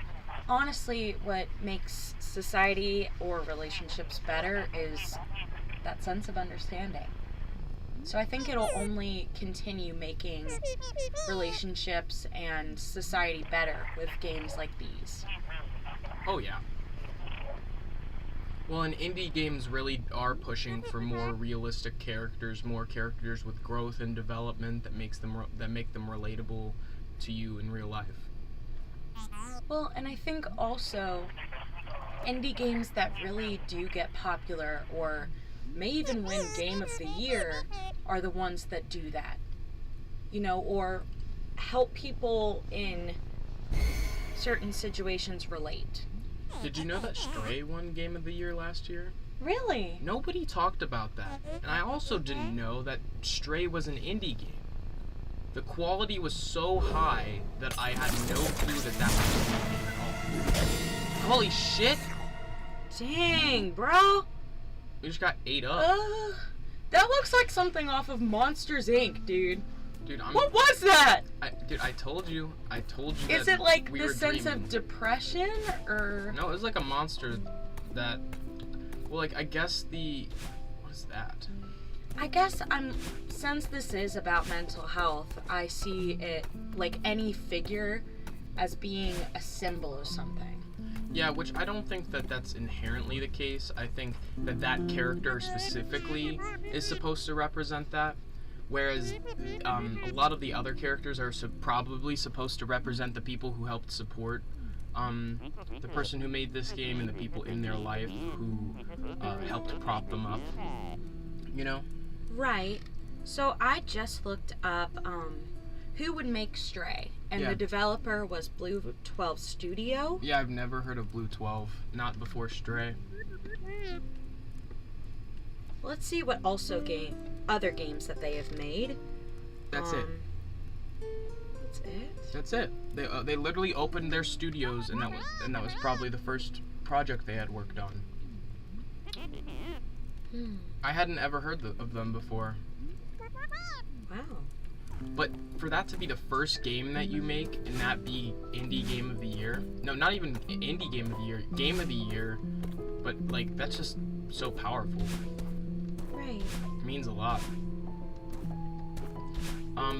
honestly, what makes society or relationships better is that sense of understanding. So I think it'll only continue making relationships and society better with games like these. Oh yeah. Well, and indie games really are pushing for more realistic characters, more characters with growth and development that make them relatable to you in real life. Well, and I think also indie games that really do get popular or may even win Game of the Year are the ones that do that. You know, or help people in certain situations relate. Did you know that Stray won Game of the Year last year? Really? Nobody talked about that. And I also didn't know that Stray was an indie game. The quality was so high that I had no clue that that was an indie game at all. Holy shit! Dang, bro. We just got ate up. That looks like something off of Monsters, Inc., dude. Dude, What was that? Dude, I told you. Is that it like we the were sense dreaming. of depression, or? No, it was like a monster that... Well, like, I guess what is that? I guess since this is about mental health, I see it, like any figure, as being a symbol of something. Yeah, which I don't think that that's inherently the case. I think that that character specifically is supposed to represent that, whereas a lot of the other characters are probably supposed to represent the people who helped support the person who made this game and the people in their life who helped prop them up, you know? Right. So I just looked up who would make Stray, and the developer was Blue 12 Studio. Yeah, I've never heard of Blue 12, not before Stray. Let's see what other games that they have made. That's it. That's it? That's it. They literally opened their studios, and that was probably the first project they had worked on. I hadn't ever heard of them before. Wow. But for that to be the first game that you make and that be Indie Game of the Year, no, not even Indie Game of the Year, Game of the Year, but like that's just so powerful. Right. It means a lot.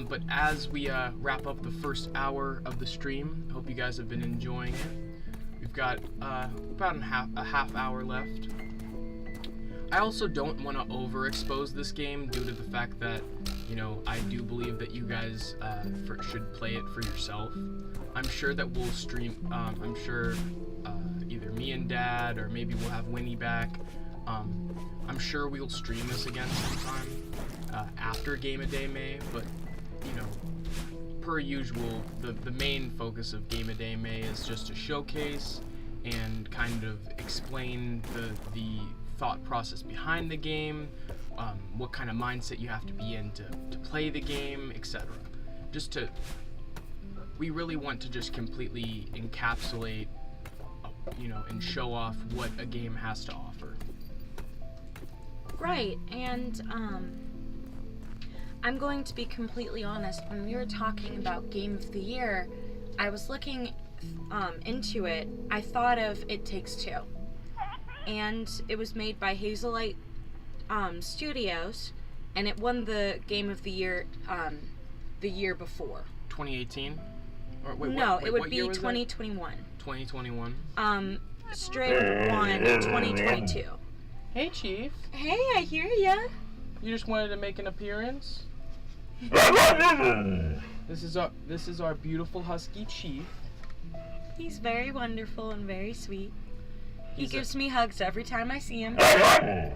But as we wrap up the first hour of the stream, I hope you guys have been enjoying it. We've got about a half hour left. I also don't want to overexpose this game due to the fact that, you know, I do believe that you guys should play it for yourself. I'm sure that we'll stream, I'm sure either me and Dad, or maybe we'll have Winnie back. I'm sure we'll stream this again sometime after Game of Day May, but, you know, per usual, the main focus of Game of Day May is just to showcase and kind of explain the thought process behind the game, what kind of mindset you have to be in to play the game, etc. We really want to just completely encapsulate, you know, and show off what a game has to offer. Right, and I'm going to be completely honest. When we were talking about Game of the Year, I was looking into it. I thought of It Takes Two. And it was made by Hazelight Studios, and it won the Game of the Year the year before. 2018? Or it would be year was 2021. 2021. Stray won 2022. Hey, Chief. Hey, I hear ya. You just wanted to make an appearance? This is our beautiful husky Chief. He's very wonderful and very sweet. He He's gives me hugs every time I see him. Oh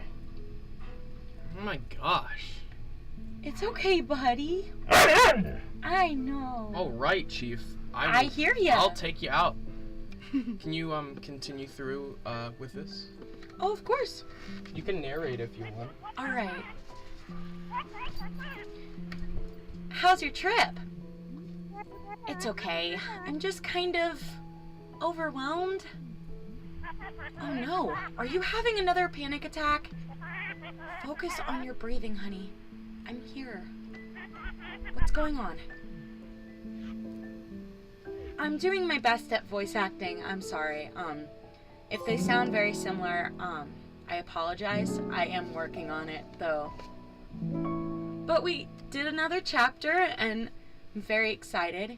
my gosh. It's okay, buddy. I know. All right, Chief. I hear ya. I'll take you out. Can you continue through with this? Oh, of course. You can narrate if you want. All right. How's your trip? It's okay. I'm just kind of overwhelmed. Oh no, are you having another panic attack? Focus on your breathing, honey. I'm here. What's going on? I'm doing my best at voice acting. I'm sorry. If they sound very similar, I apologize. I am working on it, though. But we did another chapter, and I'm very excited.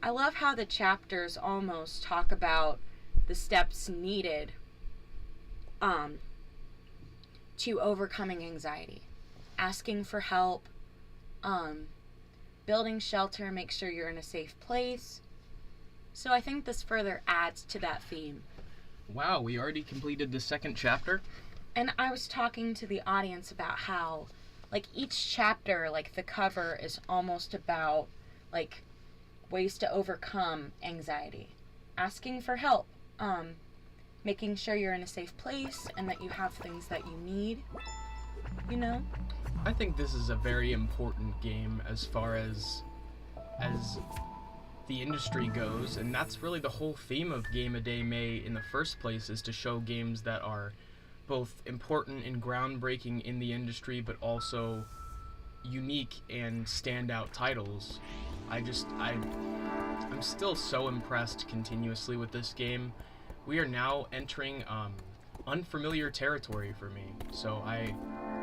I love how the chapters almost talk about the steps needed to overcoming anxiety. Asking for help, building shelter, make sure you're in a safe place. So I think this further adds to that theme. Wow, we already completed the second chapter? And I was talking to the audience about how, like, each chapter, like, the cover is almost about, like, ways to overcome anxiety. Asking for help. making sure you're in a safe place and that you have things that you need, you know? I think this is a very important game as far as the industry goes, and that's really the whole theme of Game a Day May in the first place, is to show games that are both important and groundbreaking in the industry, but also unique and standout titles. I'm still so impressed continuously with this game. We are now entering unfamiliar territory for me, so I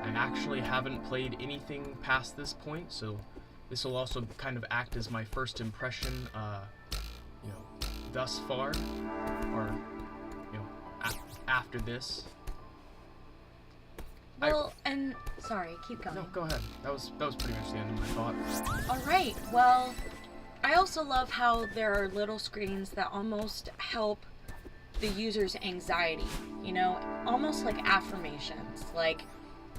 actually haven't played anything past this point, so this will also kind of act as my first impression, thus far, or, after this. Well, and sorry, keep going. No, go ahead. That was pretty much the end of my thought. All right. Well, I also love how there are little screens that almost help the user's anxiety, almost like affirmations. Like,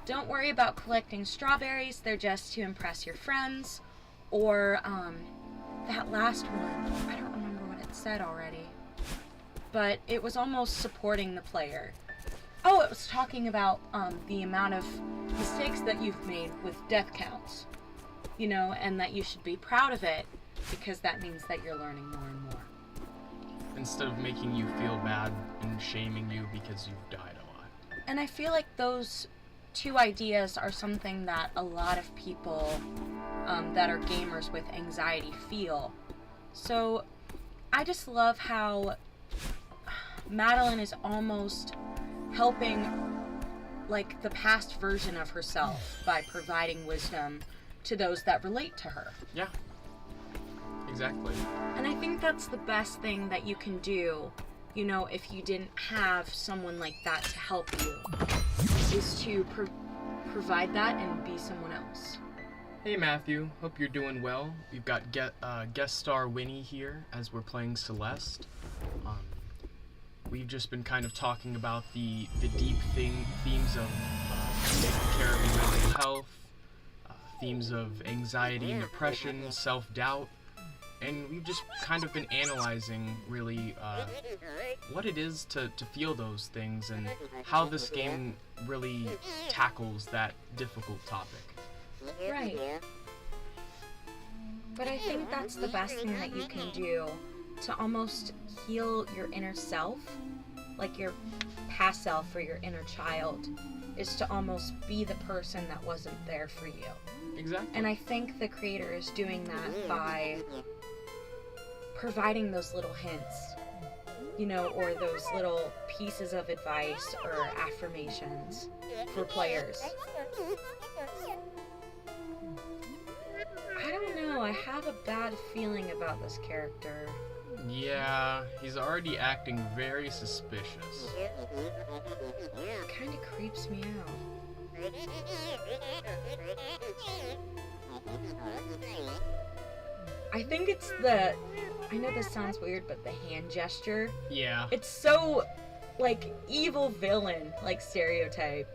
don't worry about collecting strawberries, they're just to impress your friends. Or that last one, I don't remember what it said already, but it was almost supporting the player. Oh, it was talking about the amount of mistakes that you've made with death counts, and that you should be proud of it because that means that you're learning more and more. Instead of making you feel bad and shaming you because you've died a lot. And I feel like those two ideas are something that a lot of people that are gamers with anxiety feel. So I just love how Madeline is almost helping like the past version of herself by providing wisdom to those that relate to her. Yeah, exactly. And I think that's the best thing that you can do, if you didn't have someone like that to help you, is to provide that and be someone else. Hey Matthew, hope you're doing well. We've got guest star Winnie here as we're playing Celeste. We've just been kind of talking about the deep themes of taking care of your mental health, themes of anxiety and depression, self-doubt, and we've just kind of been analyzing really what it is to feel those things and how this game really tackles that difficult topic. Right. But I think that's the best thing that you can do to almost heal your inner self, like your past self or your inner child, is to almost be the person that wasn't there for you. Exactly. And I think the creator is doing that by providing those little hints, or those little pieces of advice or affirmations for players. I don't know, I have a bad feeling about this character. Yeah, he's already acting very suspicious. It kind of creeps me out. I think it's I know this sounds weird, but the hand gesture. Yeah. It's so, evil villain, stereotype.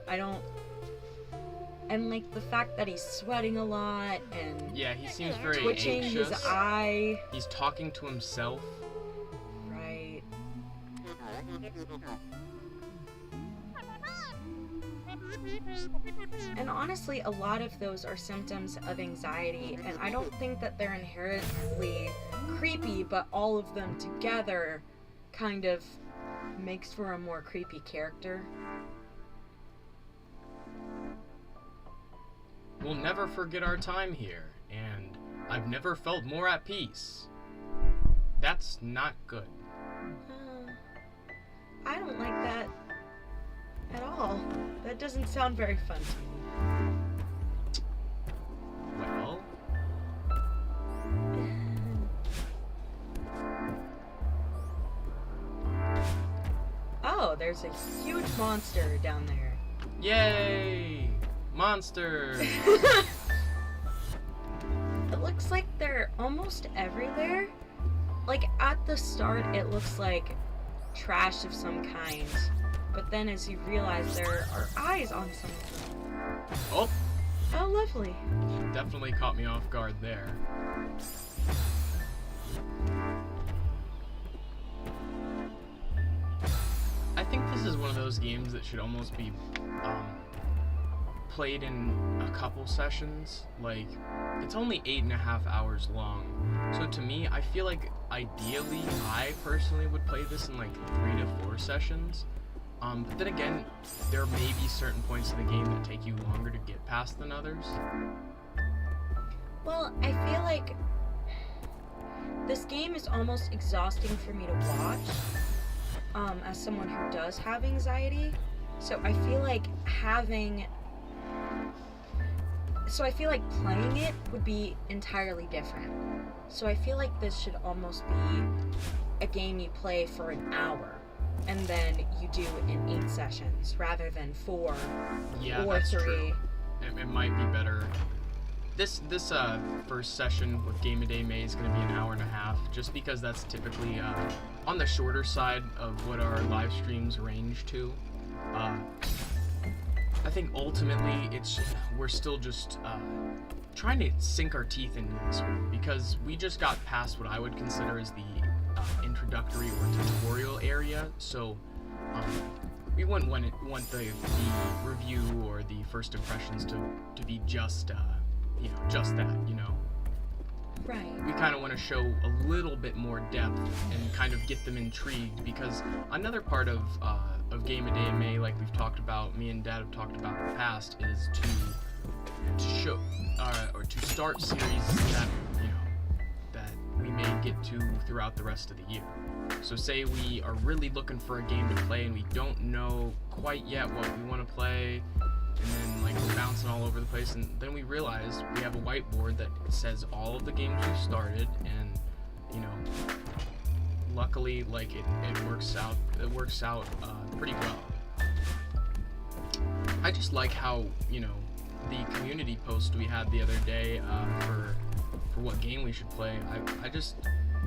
And, the fact that he's sweating a lot and... Yeah, he seems very twitching anxious. His eye. He's talking to himself. Right. And honestly, a lot of those are symptoms of anxiety, and I don't think that they're inherently creepy, but all of them together kind of makes for a more creepy character. We'll never forget our time here, and I've never felt more at peace. That's not good. I don't like that at all. That doesn't sound very fun to me. Well... Oh, there's a huge monster down there. Yay! Monsters! It looks like they're almost everywhere. At the start, it looks like trash of some kind. But then as you realize there are eyes on some of them. Oh! Oh, lovely. Definitely caught me off guard there. I think this is one of those games that should almost be played in a couple sessions. Like, it's only 8.5 hours long. So to me, I feel like ideally, I personally would play this in like 3 to 4 sessions. But then again, there may be certain points in the game that take you longer to get past than others. Well, I feel like this game is almost exhausting for me to watch, as someone who does have anxiety. So I feel like playing it would be entirely different. So I feel like this should almost be a game you play for an hour, and then you do in 8 sessions, rather than 4 or 3. True. It might be better. This first session with Game of Day May is going to be an hour and a half, just because that's typically on the shorter side of what our live streams range to. I think ultimately we're still just trying to sink our teeth into this one, because we just got past what I would consider as the introductory or tutorial area, so we wouldn't want the review or the first impressions to be just just that, Right. We kind of want to show a little bit more depth and kind of get them intrigued, because another part of Game of Day in May, like we've talked about, me and Dad have talked about in the past, is to show or to start series that that we may get to throughout the rest of the year. So say we are really looking for a game to play and we don't know quite yet what we want to play, and then like we're bouncing all over the place, and then we realize we have a whiteboard that says all of the games we've started, and luckily like it works out pretty well. I just like how the community post we had the other day for what game we should play.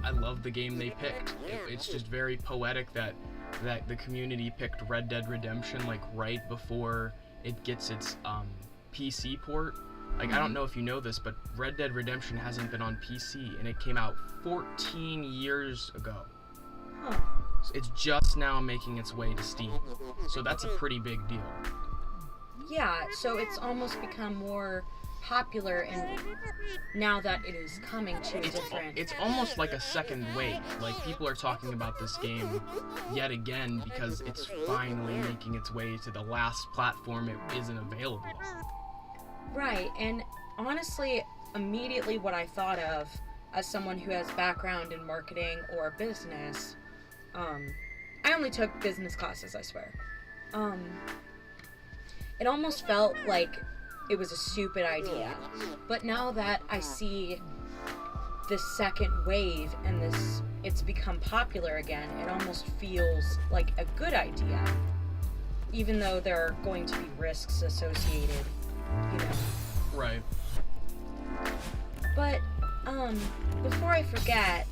I love the game they picked. It's just very poetic that the community picked Red Dead Redemption like right before it gets its PC port. Like, I don't know if you know this, but Red Dead Redemption hasn't been on PC, and it came out 14 years ago. Huh. So it's just now making its way to Steam. So that's a pretty big deal. Yeah, so it's almost become more popular, and now that it is coming to different... It's almost like a second wave. Like, people are talking about this game yet again because it's finally making its way to the last platform it isn't available. Right, and honestly, immediately what I thought of as someone who has background in marketing or business, I only took business classes, I swear. It almost felt like it was a stupid idea. But now that I see this second wave and it's become popular again, it almost feels like a good idea. Even though there are going to be risks associated, Right. But, before I forget,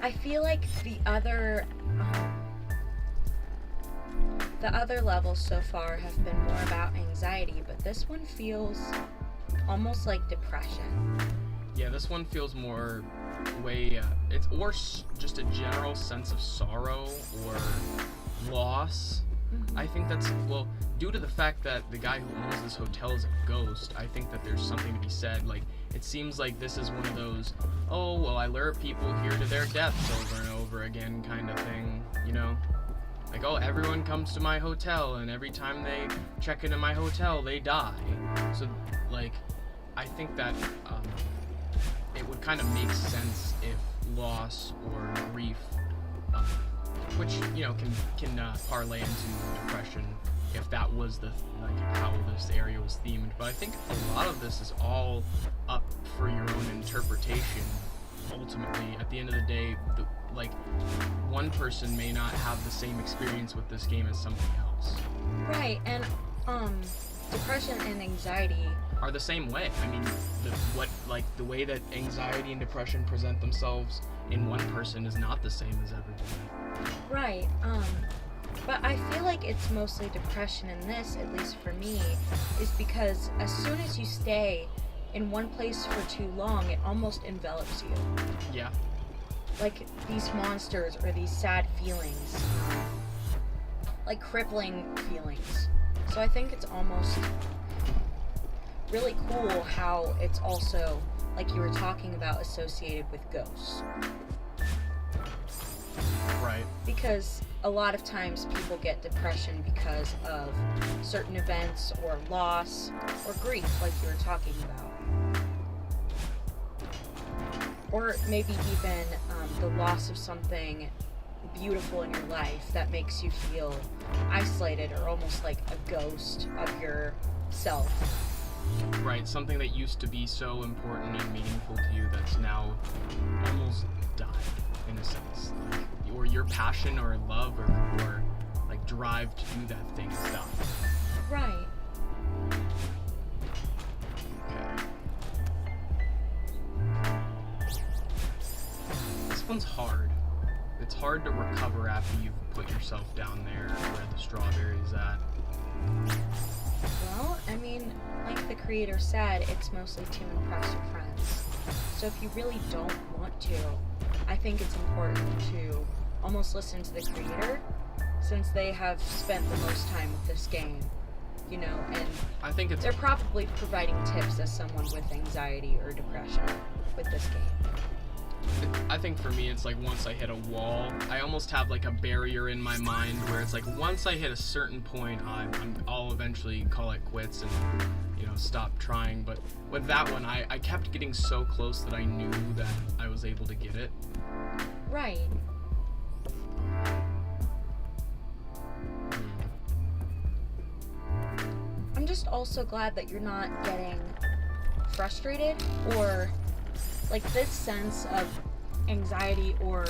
I feel like the other levels so far have been more about anxiety, but this one feels almost like depression. Yeah, this one feels more just a general sense of sorrow or loss. Mm-hmm. I think that's, due to the fact that the guy who owns this hotel is a ghost, I think that there's something to be said. Like, it seems like this is one of those, I lure people here to their deaths over and over again kind of thing, Like, everyone comes to my hotel, and every time they check into my hotel, they die. So, like, I think that it would kind of make sense if loss or grief, which, can parlay into depression, if that was how this area was themed. But I think a lot of this is all up for your own interpretation. Ultimately, at the end of the day, one person may not have the same experience with this game as somebody else. Right, and depression and anxiety are the same way. I mean, the way that anxiety and depression present themselves in one person is not the same as everybody. Right, but I feel like it's mostly depression in this, at least for me, is because as soon as you stay in one place for too long, it almost envelops you. Yeah. Like these monsters or these sad feelings. like crippling feelings. So I think it's almost really cool how it's also, like you were talking about, associated with ghosts. Right. Because a lot of times people get depression because of certain events or loss or grief, like you were talking about. Or maybe even the loss of something beautiful in your life that makes you feel isolated or almost like a ghost of yourself. Right, something that used to be so important and meaningful to you that's now almost died, in a sense. Like, or your passion or love or like drive to do that thing is done. Right. Okay. This one's hard. It's hard to recover after you've put yourself down there where the strawberry's at. Well, I mean, like the creator said, it's mostly to impress your friends. So if you really don't want to, I think it's important to almost listen to the creator, since they have spent the most time with this game, you know, and I think they're probably providing tips as someone with anxiety or depression with this game. I think for me, it's like once I hit a wall, I almost have like a barrier in my mind where it's like once I hit a certain point, I'll eventually call it quits and, you know, stop trying. But with that one, I kept getting so close that I knew that I was able to get it. Right. I'm just also glad that you're not getting frustrated or like this sense of anxiety or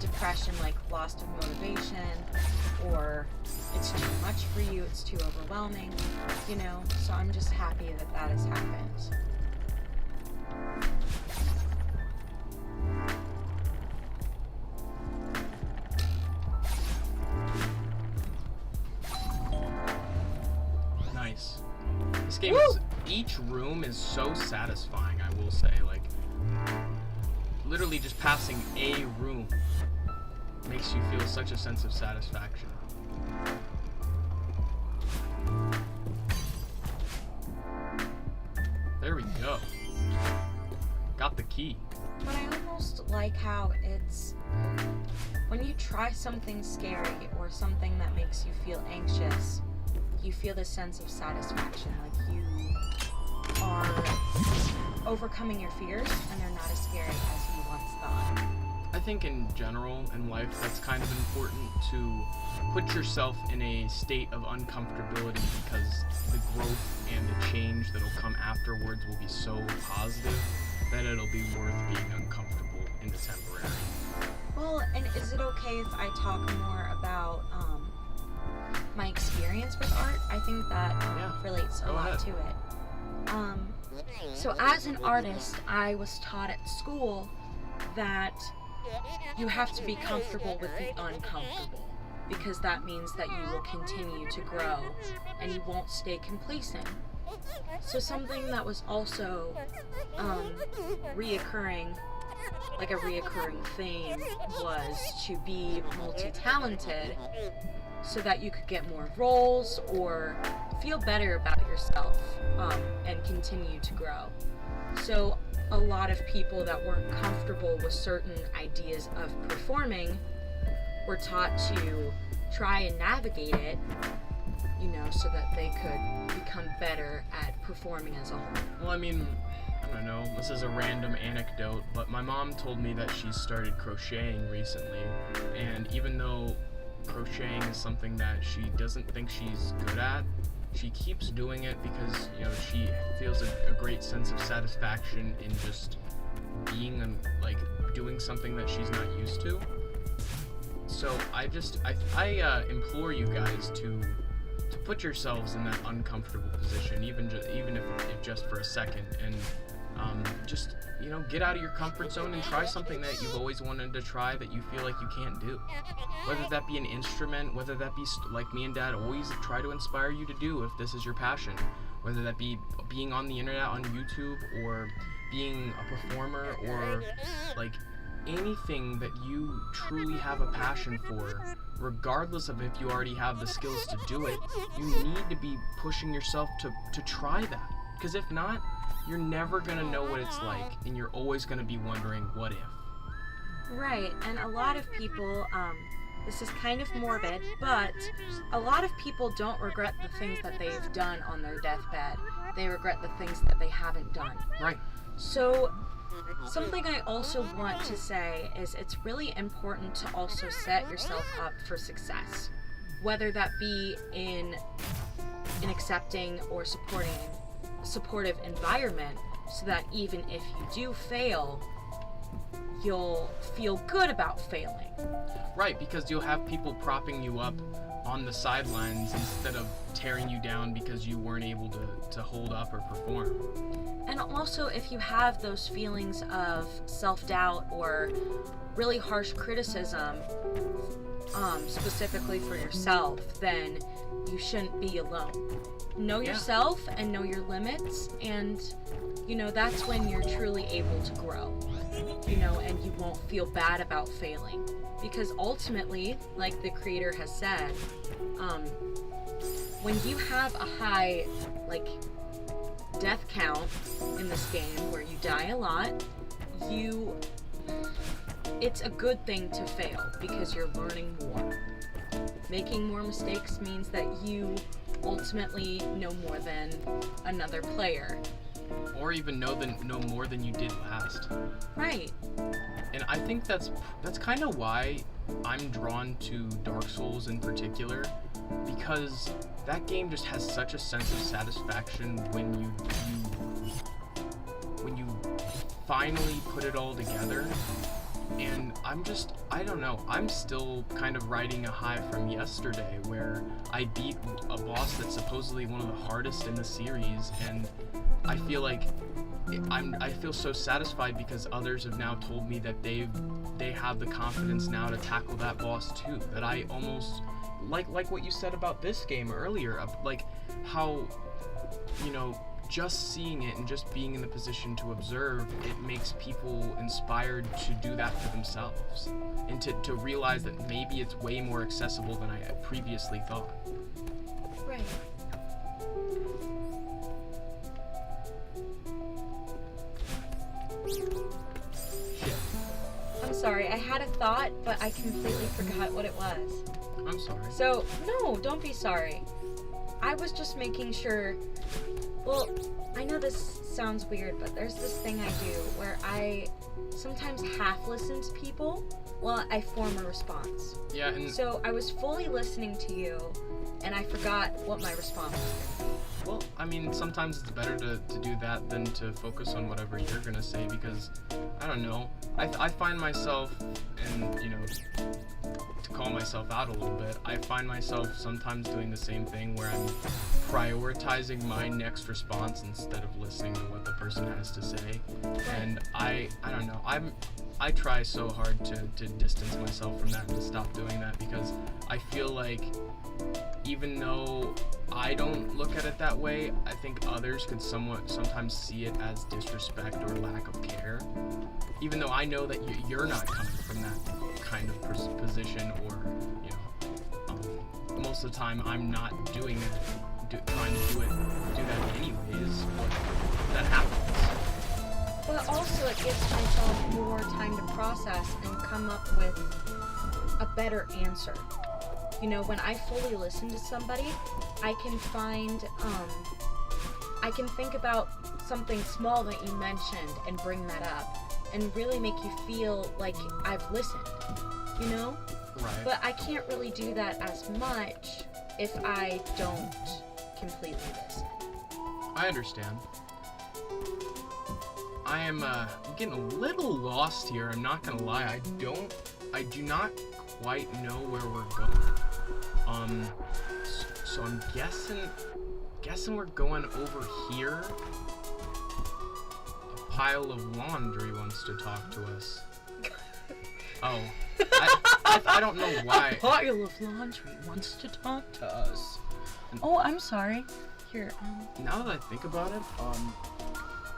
depression, like loss of motivation, or it's too much for you, it's too overwhelming, you know? So I'm just happy that that has happened. Nice. This game is, each room is so satisfying, I will say. Like, literally just passing a room makes you feel such a sense of satisfaction. There we go. Got the key. But I almost like how it's, when you try something scary or something that makes you feel anxious, you feel this sense of satisfaction, like you are overcoming your fears and they're not as scary as you once thought. I think in general in life that's kind of important to put yourself in a state of uncomfortability, because the growth and the change that'll come afterwards will be so positive that it'll be worth being uncomfortable in the temporary. Well, and is it okay if I talk more about my experience with art? I think that relates a lot to it. So as an artist, I was taught at school that you have to be comfortable with the uncomfortable, because that means that you will continue to grow and you won't stay complacent. So something that was also reoccurring, like a reoccurring theme, was to be multi-talented so that you could get more roles or feel better about yourself and continue to grow. So a lot of people that weren't comfortable with certain ideas of performing were taught to try and navigate it, you know, so that they could become better at performing as a whole. Well, I mean, I don't know, this is a random anecdote, but my mom told me that she started crocheting recently, and even though crocheting is something that she doesn't think she's good at, she keeps doing it because, you know, she feels a great sense of satisfaction in just being like doing something that she's not used to. So I implore you guys to put yourselves in that uncomfortable position, even if just for a second, and just, you know, get out of your comfort zone and try something that you've always wanted to try that you feel like you can't do. Whether that be an instrument, whether that be like me and Dad always try to inspire you to do if this is your passion. Whether that be being on the internet on YouTube, or being a performer, or like anything that you truly have a passion for, regardless of if you already have the skills to do it, you need to be pushing yourself to try that. Because if not, you're never going to know what it's like, and you're always going to be wondering, what if? Right, and a lot of people, this is kind of morbid, but a lot of people don't regret the things that they've done on their deathbed. They regret the things that they haven't done. Right. So, something I also want to say is it's really important to also set yourself up for success. Whether that be in an accepting or supportive environment, so that even if you do fail, you'll feel good about failing. Right, because you'll have people propping you up on the sidelines instead of tearing you down because you weren't able to hold up or perform. And also, if you have those feelings of self-doubt or really harsh criticism, specifically for yourself, then you shouldn't be alone. Know yourself and know your limits, and, that's when you're truly able to grow, and you won't feel bad about failing. Because ultimately, like the creator has said, when you have a high, death count in this game where you die a lot, it's a good thing to fail because you're learning more. Making more mistakes means that you ultimately know more than another player. Or even know more than you did last. Right. And I think that's kind of why I'm drawn to Dark Souls in particular, because that game just has such a sense of satisfaction when you finally put it all together. And I don't know, I'm still kind of riding a high from yesterday where I beat a boss that's supposedly one of the hardest in the series, and I feel like I feel so satisfied because others have now told me that they have the confidence now to tackle that boss too. That I almost like what you said about this game earlier, like how just seeing it and just being in the position to observe, it makes people inspired to do that for themselves and to realize that maybe it's way more accessible than I had previously thought. Right. Shit. I'm sorry, I had a thought, but I completely forgot what it was. I'm sorry. So, no, don't be sorry. I was just making sure. Well, I know this sounds weird, but there's this thing I do where I sometimes half listen to people while I form a response. Yeah, and So I was fully listening to you, and I forgot what my response was. well, I mean, sometimes it's better to do that than to focus on whatever you're gonna say, because I don't know. I find myself, and to call myself out a little bit, I find myself sometimes doing the same thing where I'm prioritizing my next response instead of listening to what the person has to say. And I don't know. I try so hard to distance myself from that and to stop doing that, because I feel like even though I don't look at it that way, I think others could sometimes see it as disrespect or lack of care. Even though I know that you're not coming from that kind of position, or most of the time I'm not doing it, trying to do that anyways. But that happens. But also it gives myself more time to process and come up with a better answer. When I fully listen to somebody, I can I can think about something small that you mentioned and bring that up and really make you feel like I've listened, Right. But I can't really do that as much if I don't completely listen. I understand. I am getting a little lost here, I'm not gonna lie. I do not quite know where we're going. So I'm guessing we're going over here. A pile of laundry wants to talk to us. Oh, I don't know why. A pile of laundry wants to talk to us. Oh, I'm sorry. Here. Now that I think about it,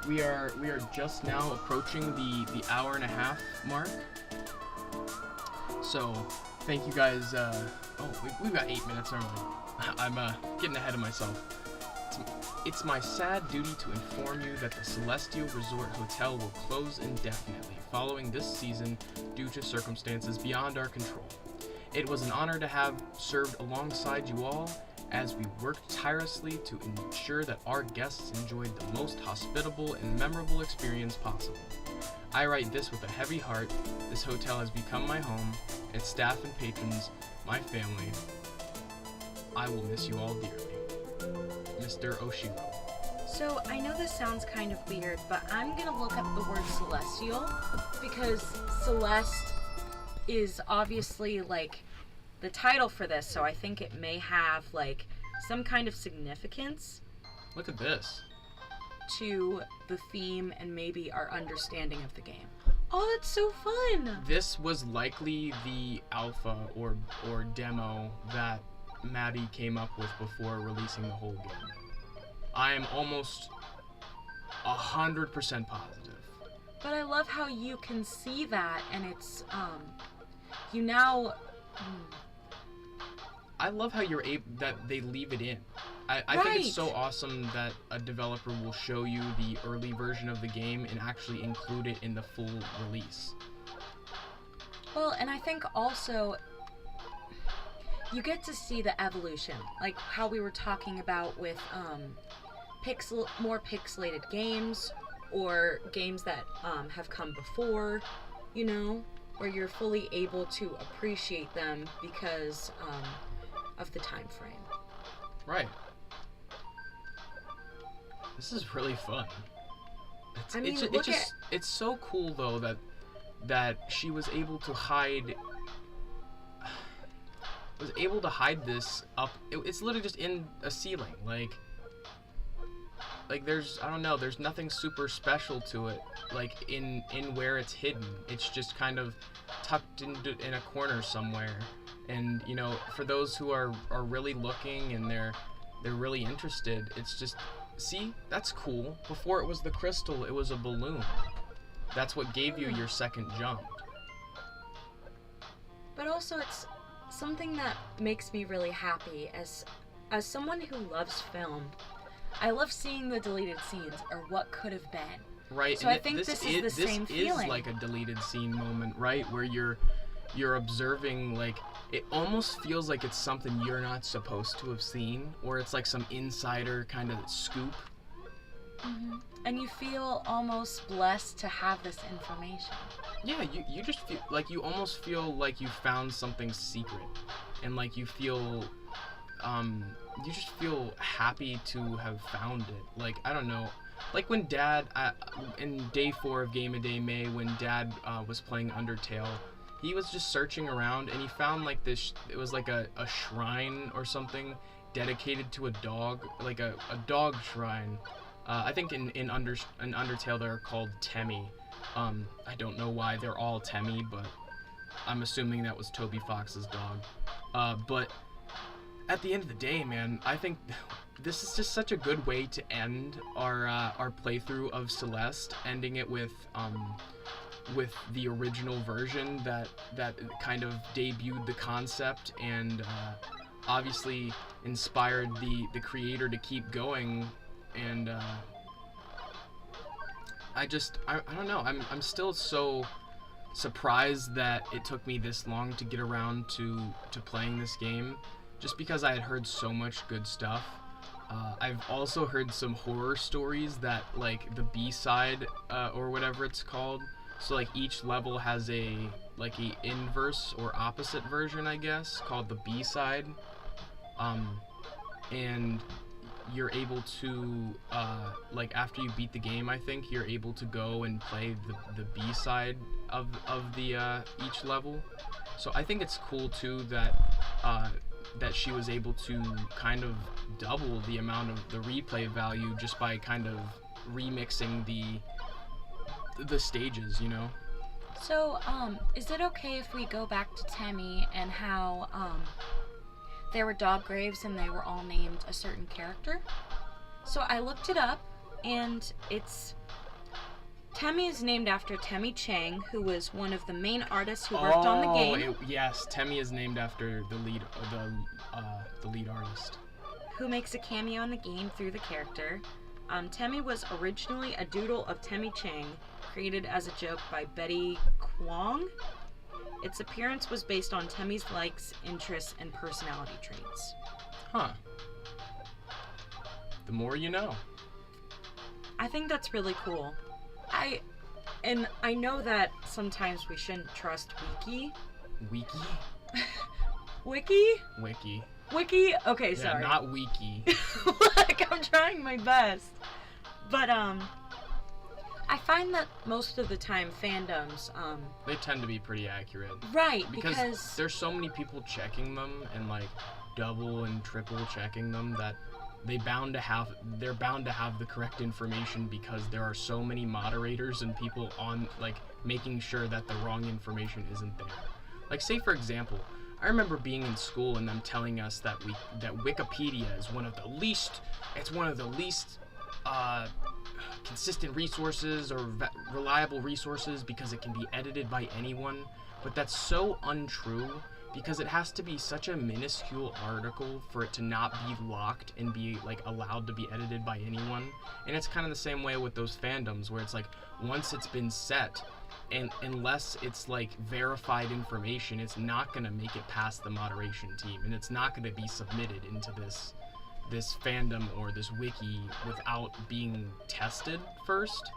we are just now approaching the hour and a half mark. So thank you guys. We've got 8 minutes, aren't we? I'm getting ahead of myself. It's my sad duty to inform you that the Celestial Resort Hotel will close indefinitely following this season due to circumstances beyond our control. It was an honor to have served alongside you all as we worked tirelessly to ensure that our guests enjoyed the most hospitable and memorable experience possible. I write this with a heavy heart. This hotel has become my home, its staff and patrons, my family. I will miss you all dearly. Mr. Oshiro. So I know this sounds kind of weird, but I'm gonna look up the word celestial because Celeste is obviously like the title for this, so I think it may have like some kind of significance. Look at this. To the theme and maybe our understanding of the game. Oh, that's so fun! This was likely the alpha or demo that Maddy came up with before releasing the whole game. I am almost 100% positive. But I love how you can see that, and it's you now. I love how that they leave it in. I Right. think it's so awesome that a developer will show you the early version of the game and actually include it in the full release. Well, and I think also you get to see the evolution, like how we were talking about with more pixelated games or games that have come before, you know, where you're fully able to appreciate them because of the time frame. Right. This is really fun. It's so cool though that she was able to hide this up. It's literally just in a ceiling, like there's, I don't know, there's nothing super special to it, like in where it's hidden. It's just kind of tucked in a corner somewhere. And you know, for those who are really looking and they're really interested, it's just, see, that's cool. Before it was the crystal, it was a balloon. That's what gave you your second jump. But also it's something that makes me really happy as someone who loves film. I love seeing the deleted scenes or what could have been. Right. So I think this is the same feeling. This is like a deleted scene moment, right? Where you're observing, like, it almost feels like it's something you're not supposed to have seen, or it's like some insider kind of scoop. Mm-hmm. And you feel almost blessed to have this information. Yeah, you just feel like you almost feel like you found something secret, and like you feel you just feel happy to have found it. Like, I don't know, like when Dad in day 4 of Game of Day May, when Dad was playing Undertale, he was just searching around and he found like this, it was like a shrine or something dedicated to a dog, like a dog shrine. I think in Undertale they're called Temmie. I don't know why they're all Temmie, but I'm assuming that was Toby Fox's dog. But at the end of the day, man, I think this is just such a good way to end our playthrough of Celeste, ending it with the original version that kind of debuted the concept and obviously inspired the creator to keep going. And I don't know, I'm still so surprised that it took me this long to get around to playing this game, just because I had heard so much good stuff. I've also heard some horror stories that, like, the B-side or whatever it's called, so like each level has a inverse or opposite version, I guess, called the B-side, and you're able to like after you beat the game, I think you're able to go and play the B-side of the each level. So I think it's cool too that she was able to kind of double the amount of the replay value just by kind of remixing the stages, you know. So is it okay if we go back to Temmie and how there were dog graves and they were all named a certain character? So I looked it up, and it's Temmie is named after Temmie Chang, who was one of the main artists who worked on the game. Yes, Temmie is named after the lead artist. Who makes a cameo in the game through the character. Temmie was originally a doodle of Temmie Chang, created as a joke by Betty Kwong. Its appearance was based on Temmie's likes, interests, and personality traits. Huh. The more you know. I think that's really cool. I know that sometimes we shouldn't trust Wiki. Wiki? Wiki? Wiki. Wiki? Okay, Yeah, sorry. not Wiki. Like, I'm trying my best. But, I find that most of the time fandoms, They tend to be pretty accurate. Right, Because there's so many people checking them and, like, double and triple checking them that they're bound to have the correct information because there are so many moderators and people on, like, making sure that the wrong information isn't there. Like, say for example, I remember being in school and them telling us that Wikipedia is one of the least consistent resources or reliable resources because it can be edited by anyone, but that's so untrue. Because it has to be such a minuscule article for it to not be locked and be, like, allowed to be edited by anyone. And it's kind of the same way with those fandoms, where it's like, once it's been set, and unless it's, like, verified information, it's not going to make it past the moderation team, and it's not going to be submitted into this fandom or this wiki without being tested first.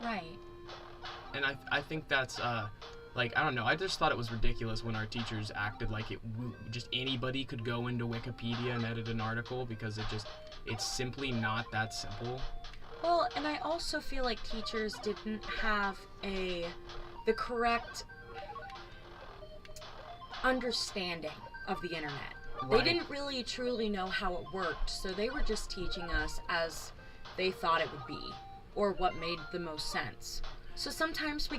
Right. And I think that's, like, I don't know, I just thought it was ridiculous when our teachers acted like just anybody could go into Wikipedia and edit an article, because it's simply not that simple. Well, and I also feel like teachers didn't have the correct understanding of the internet. Right. They didn't really truly know how it worked, so they were just teaching us as they thought it would be, or what made the most sense. So sometimes we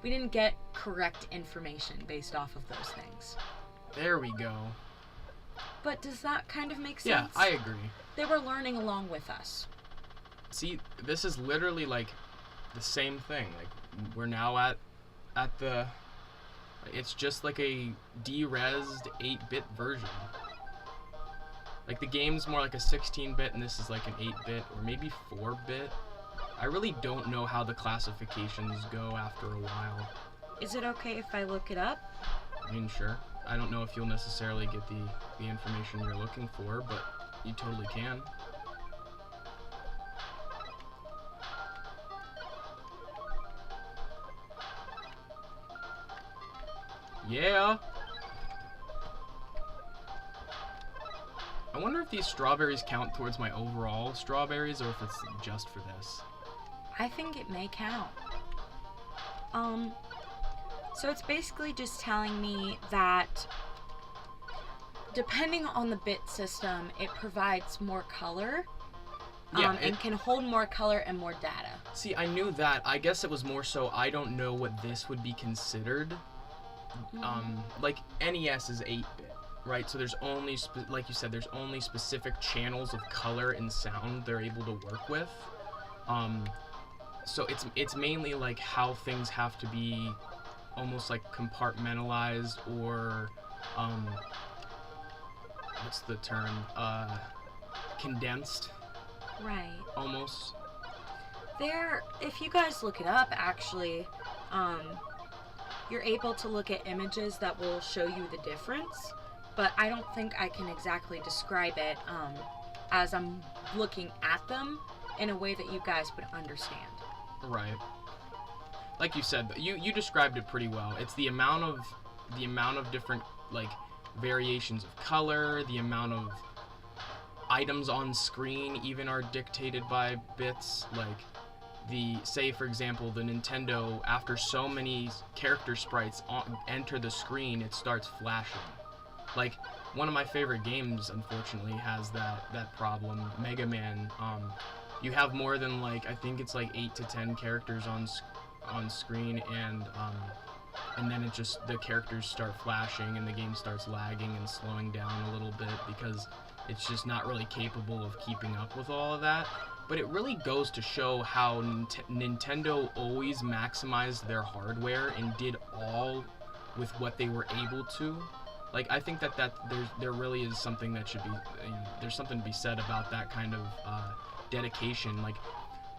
didn't get correct information based off of those things. There we go. But does that kind of make sense? Yeah, I agree. They were learning along with us. See, this is literally, like, the same thing. Like, we're now at the... It's just like a de-resed 8-bit version. Like, the game's more like a 16-bit, and this is like an 8-bit, or maybe 4-bit. I really don't know how the classifications go after a while. Is it okay if I look it up? I mean, sure. I don't know if you'll necessarily get the information you're looking for, but you totally can. Yeah! I wonder if these strawberries count towards my overall strawberries, or if it's just for this. I think it may count. So it's basically just telling me that depending on the bit system, it provides more color, and can hold more color and more data. See, I knew that. I guess it was more so I don't know what this would be considered. Like, NES is 8-bit, right? So there's only, like you said, there's only specific channels of color and sound they're able to work with. So it's mainly like how things have to be almost like compartmentalized, or what's the term? Condensed. Right. Almost. If you guys look it up, actually, you're able to look at images that will show you the difference, but I don't think I can exactly describe it as I'm looking at them in a way that you guys would understand. Right. Like you said, you described it pretty well. It's the amount of different, like, variations of color, the amount of items on screen even are dictated by bits. Like, say for example, the Nintendo, after so many character sprites enter the screen, it starts flashing. Like, one of my favorite games, unfortunately, has that problem. Mega Man. You have more than, like, I think it's like 8 to 10 characters on screen, and then the characters start flashing and the game starts lagging and slowing down a little bit because it's just not really capable of keeping up with all of that. but it really goes to show how Nintendo always maximized their hardware and did all with what they were able to. Like, I think that there really is something that should be, there's something to be said about that kind of dedication. Like,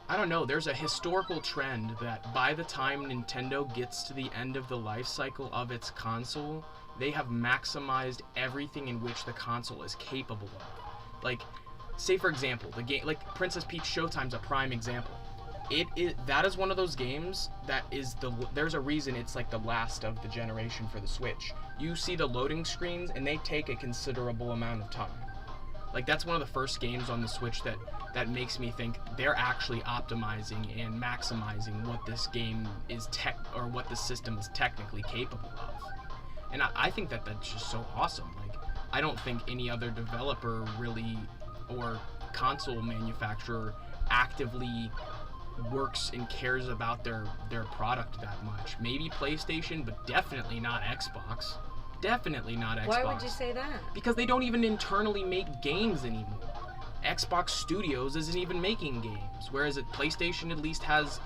I don't know, there's a historical trend that by the time Nintendo gets to the end of the life cycle of its console, they have maximized everything in which the console is capable of. Like, say for example, the game, like Princess Peach Showtime's a prime example. That is one of those games that is there's a reason it's like the last of the generation for the Switch. You see the loading screens and they take a considerable amount of time. Like, that's one of the first games on the Switch that makes me think they're actually optimizing and maximizing what this game is or what the system is technically capable of. And I think that that's just so awesome. Like, I don't think any other developer really, or console manufacturer, actively works and cares about their product that much. Maybe PlayStation, but definitely not Xbox. Definitely not Xbox. Why would you say that? Because they don't even internally make games anymore. Xbox Studios isn't even making games, whereas PlayStation at least has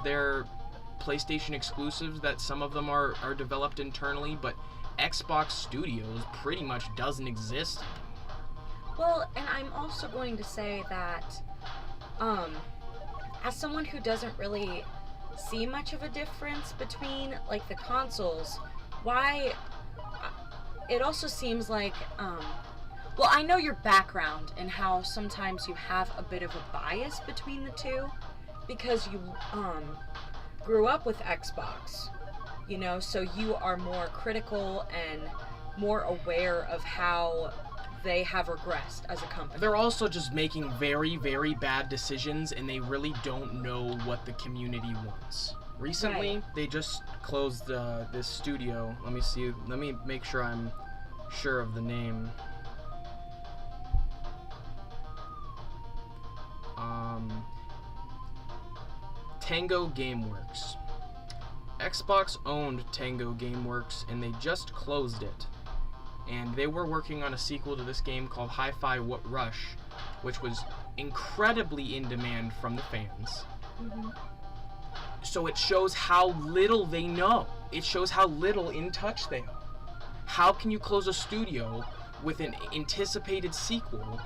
their PlayStation exclusives that some of them are developed internally, but Xbox Studios pretty much doesn't exist. Well, and I'm also going to say that, as someone who doesn't really see much of a difference between, like, the consoles, why, it also seems like, well, I know your background and how sometimes you have a bit of a bias between the two, because you, grew up with Xbox, so you are more critical and more aware of how they have regressed as a company. They're also just making very, very bad decisions, and they really don't know what the community wants. Recently, Right. They just closed this studio. Let me see. Let me make sure I'm sure of the name. Tango Gameworks. Xbox owned Tango Gameworks, and they just closed it. And they were working on a sequel to this game called Hi-Fi Rush, which was incredibly in demand from the fans. Mm-hmm. So it shows how little they know. It shows how little in touch they are. How can you close a studio with an anticipated sequel?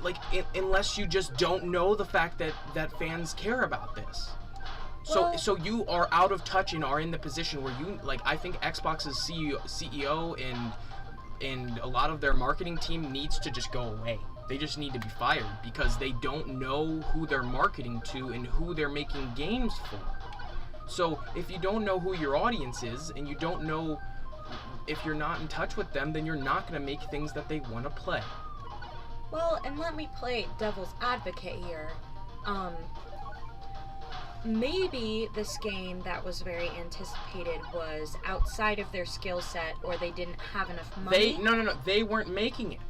Like, unless you just don't know the fact that fans care about this. Well, So you are out of touch and are in the position where you, like, I think Xbox's CEO and a lot of their marketing team needs to just go away. They just need to be fired because they don't know who they're marketing to and who they're making games for. So if you don't know who your audience is and you don't know if you're not in touch with them, then you're not going to make things that they want to play. well, and let me play devil's advocate here. Maybe this game that was very anticipated was outside of their skill set, or they didn't have enough money. No. They weren't making it.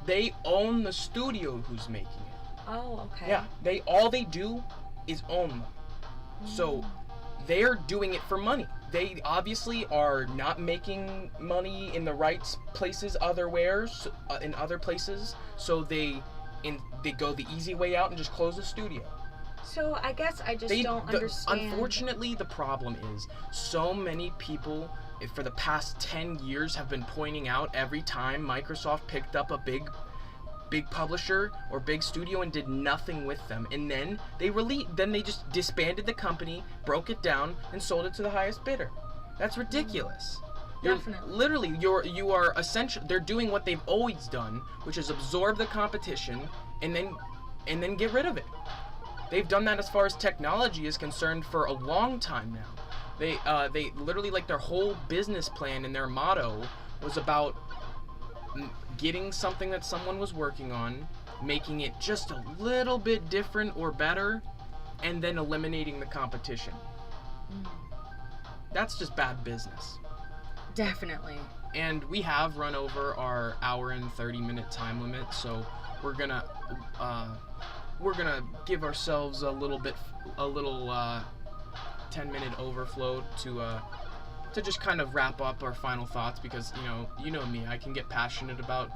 They own the studio who's making it. Oh, okay. Yeah, all they do is own them. So they're doing it for money. They obviously are not making money in the right places in other places, so they go the easy way out and just close the studio. So I guess I just don't understand. Unfortunately, the problem is so many people for the past 10 years have been pointing out every time Microsoft picked up a big publisher or big studio and did nothing with them, and then they just disbanded the company, broke it down, and sold it to the highest bidder. That's ridiculous. Definitely. You are essentially, they're doing what they've always done, which is absorb the competition and then get rid of it. They've done that as far as technology is concerned for a long time now. They literally, like, their whole business plan and their motto was about getting something that someone was working on, making it just a little bit different or better, and then eliminating the competition. That's just bad business. Definitely. And we have run over our hour and 30-minute time limit, so we're gonna give ourselves a little 10-minute overflow to just kind of wrap up our final thoughts, because you know me, I can get passionate about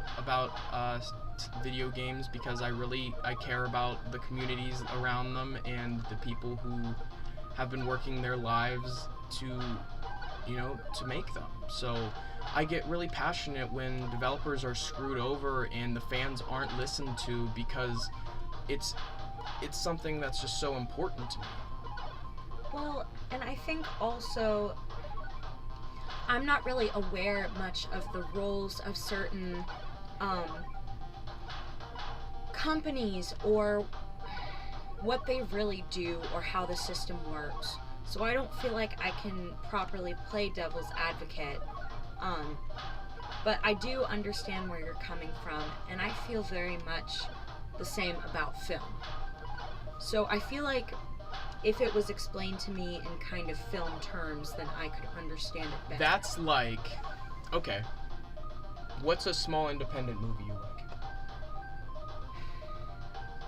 collect video games because I care about the communities around them and the people who have been working their lives to make them. So I get really passionate when developers are screwed over and the fans aren't listened to because it's something that's just so important to me. Well, and I think also I'm not really aware much of the roles of certain companies or what they really do or how the system works. So I don't feel like I can properly play devil's advocate. But I do understand where you're coming from, and I feel very much the same about film. So I feel like if it was explained to me in kind of film terms, then I could understand it better. That's like, okay, what's a small independent movie you like?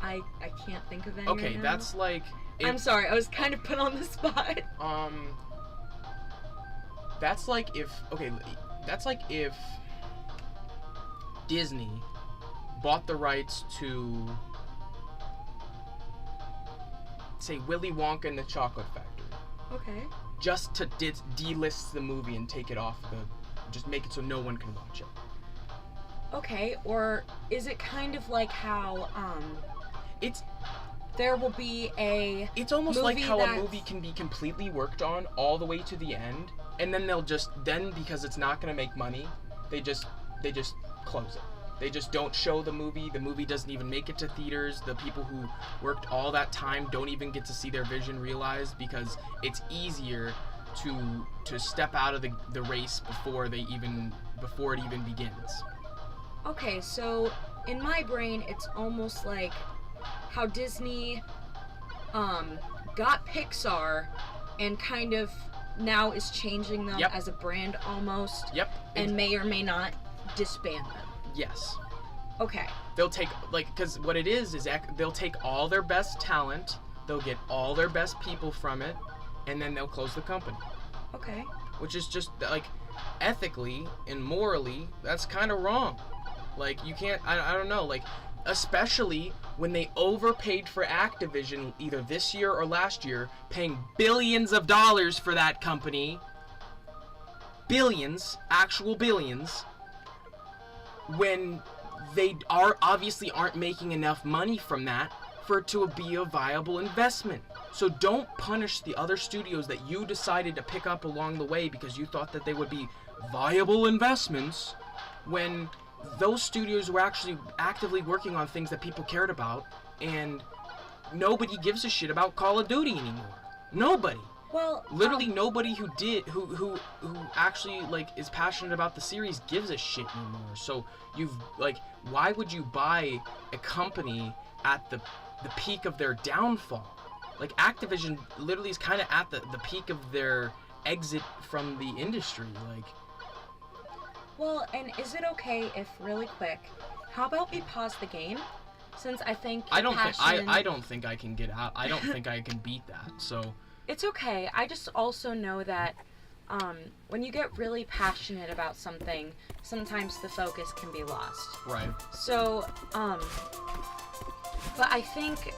I can't think of any Okay, right now. that's like... I'm sorry, I was kind of put on the spot. That's like if Disney bought the rights to, say, Willy Wonka and the Chocolate Factory. Okay. Just to delist the movie and take it off just make it so no one can watch it. Okay, or is it kind of like how, there will be a It's almost like how that's... a movie can be completely worked on all the way to the end, and then because it's not going to make money, they just close it. They just don't show the movie. The movie doesn't even make it to theaters. The people who worked all that time don't even get to see their vision realized because it's easier to step out of the race before it even begins. Okay, so in my brain, it's almost like how Disney got Pixar and kind of now is changing them Yep. as a brand almost. Yep. And may or may not disband them. Yes. Okay. They'll take, because what it is they'll take all their best talent, they'll get all their best people from it, and then they'll close the company. Okay. Which is just, ethically and morally, that's kind of wrong. You can't, I don't know, especially when they overpaid for Activision either this year or last year, paying billions of dollars for that company. Billions, actual billions, when they obviously aren't making enough money from that for it to be a viable investment. So don't punish the other studios that you decided to pick up along the way because you thought that they would be viable investments when those studios were actually actively working on things that people cared about, and nobody gives a shit about Call of Duty anymore. Nobody. Well, literally nobody who actually is passionate about the series gives a shit anymore. So why would you buy a company at the peak of their downfall? Activision literally is kind of at the peak of their exit from the industry. Well, and is it okay if really quick, how about we pause the game? Since I think I don't think I can get out. I don't think I can beat that. So it's okay. I just also know that when you get really passionate about something, sometimes the focus can be lost. Right. So, but I think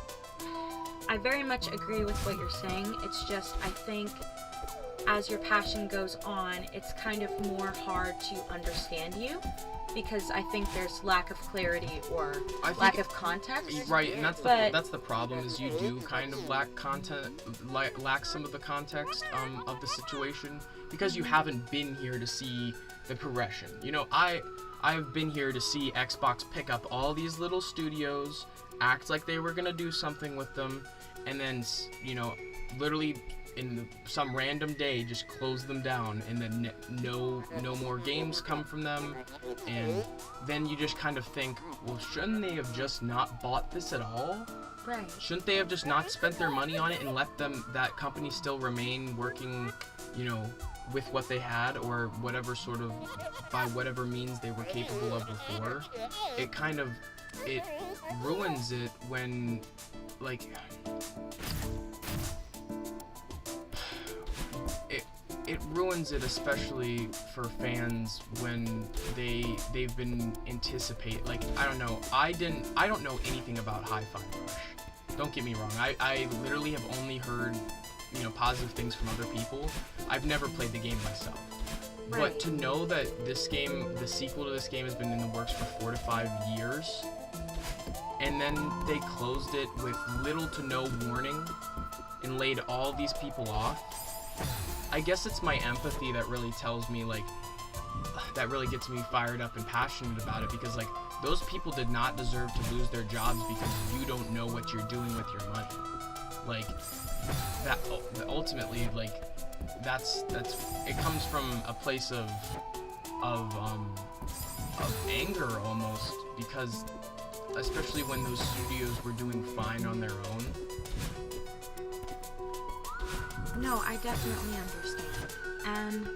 I very much agree with what you're saying. It's just, I think as your passion goes on, it's kind of more hard to understand you because I think there's lack of clarity or lack of context. Right, and that's the problem is you do kind of lack some of the context of the situation because you haven't been here to see the progression. I've been here to see Xbox pick up all these little studios, act like they were gonna do something with them, and then literally in some random day just close them down, and then no more games come from them, and then you just kind of think, well, shouldn't they have just not bought this at all? Right. Shouldn't they have just not spent their money on it and let that company still remain working, with what they had or whatever sort of, by whatever means they were capable of before? It ruins it when, ruins it, especially for fans when they've been like, I don't know. I don't know anything about Hi-Fi Rush. Don't get me wrong. I literally have only heard, positive things from other people. I've never played the game myself. Right. But to know that this game, the sequel to this game, has been in the works for 4 to 5 years, and then they closed it with little to no warning and laid all these people off, I guess it's my empathy that really tells me, like, that really gets me fired up and passionate about it, because, like, those people did not deserve to lose their jobs because you don't know what you're doing with your money. Like, that ultimately, like, that's it comes from a place of anger almost, because especially when those studios were doing fine on their own. No, I definitely understand. And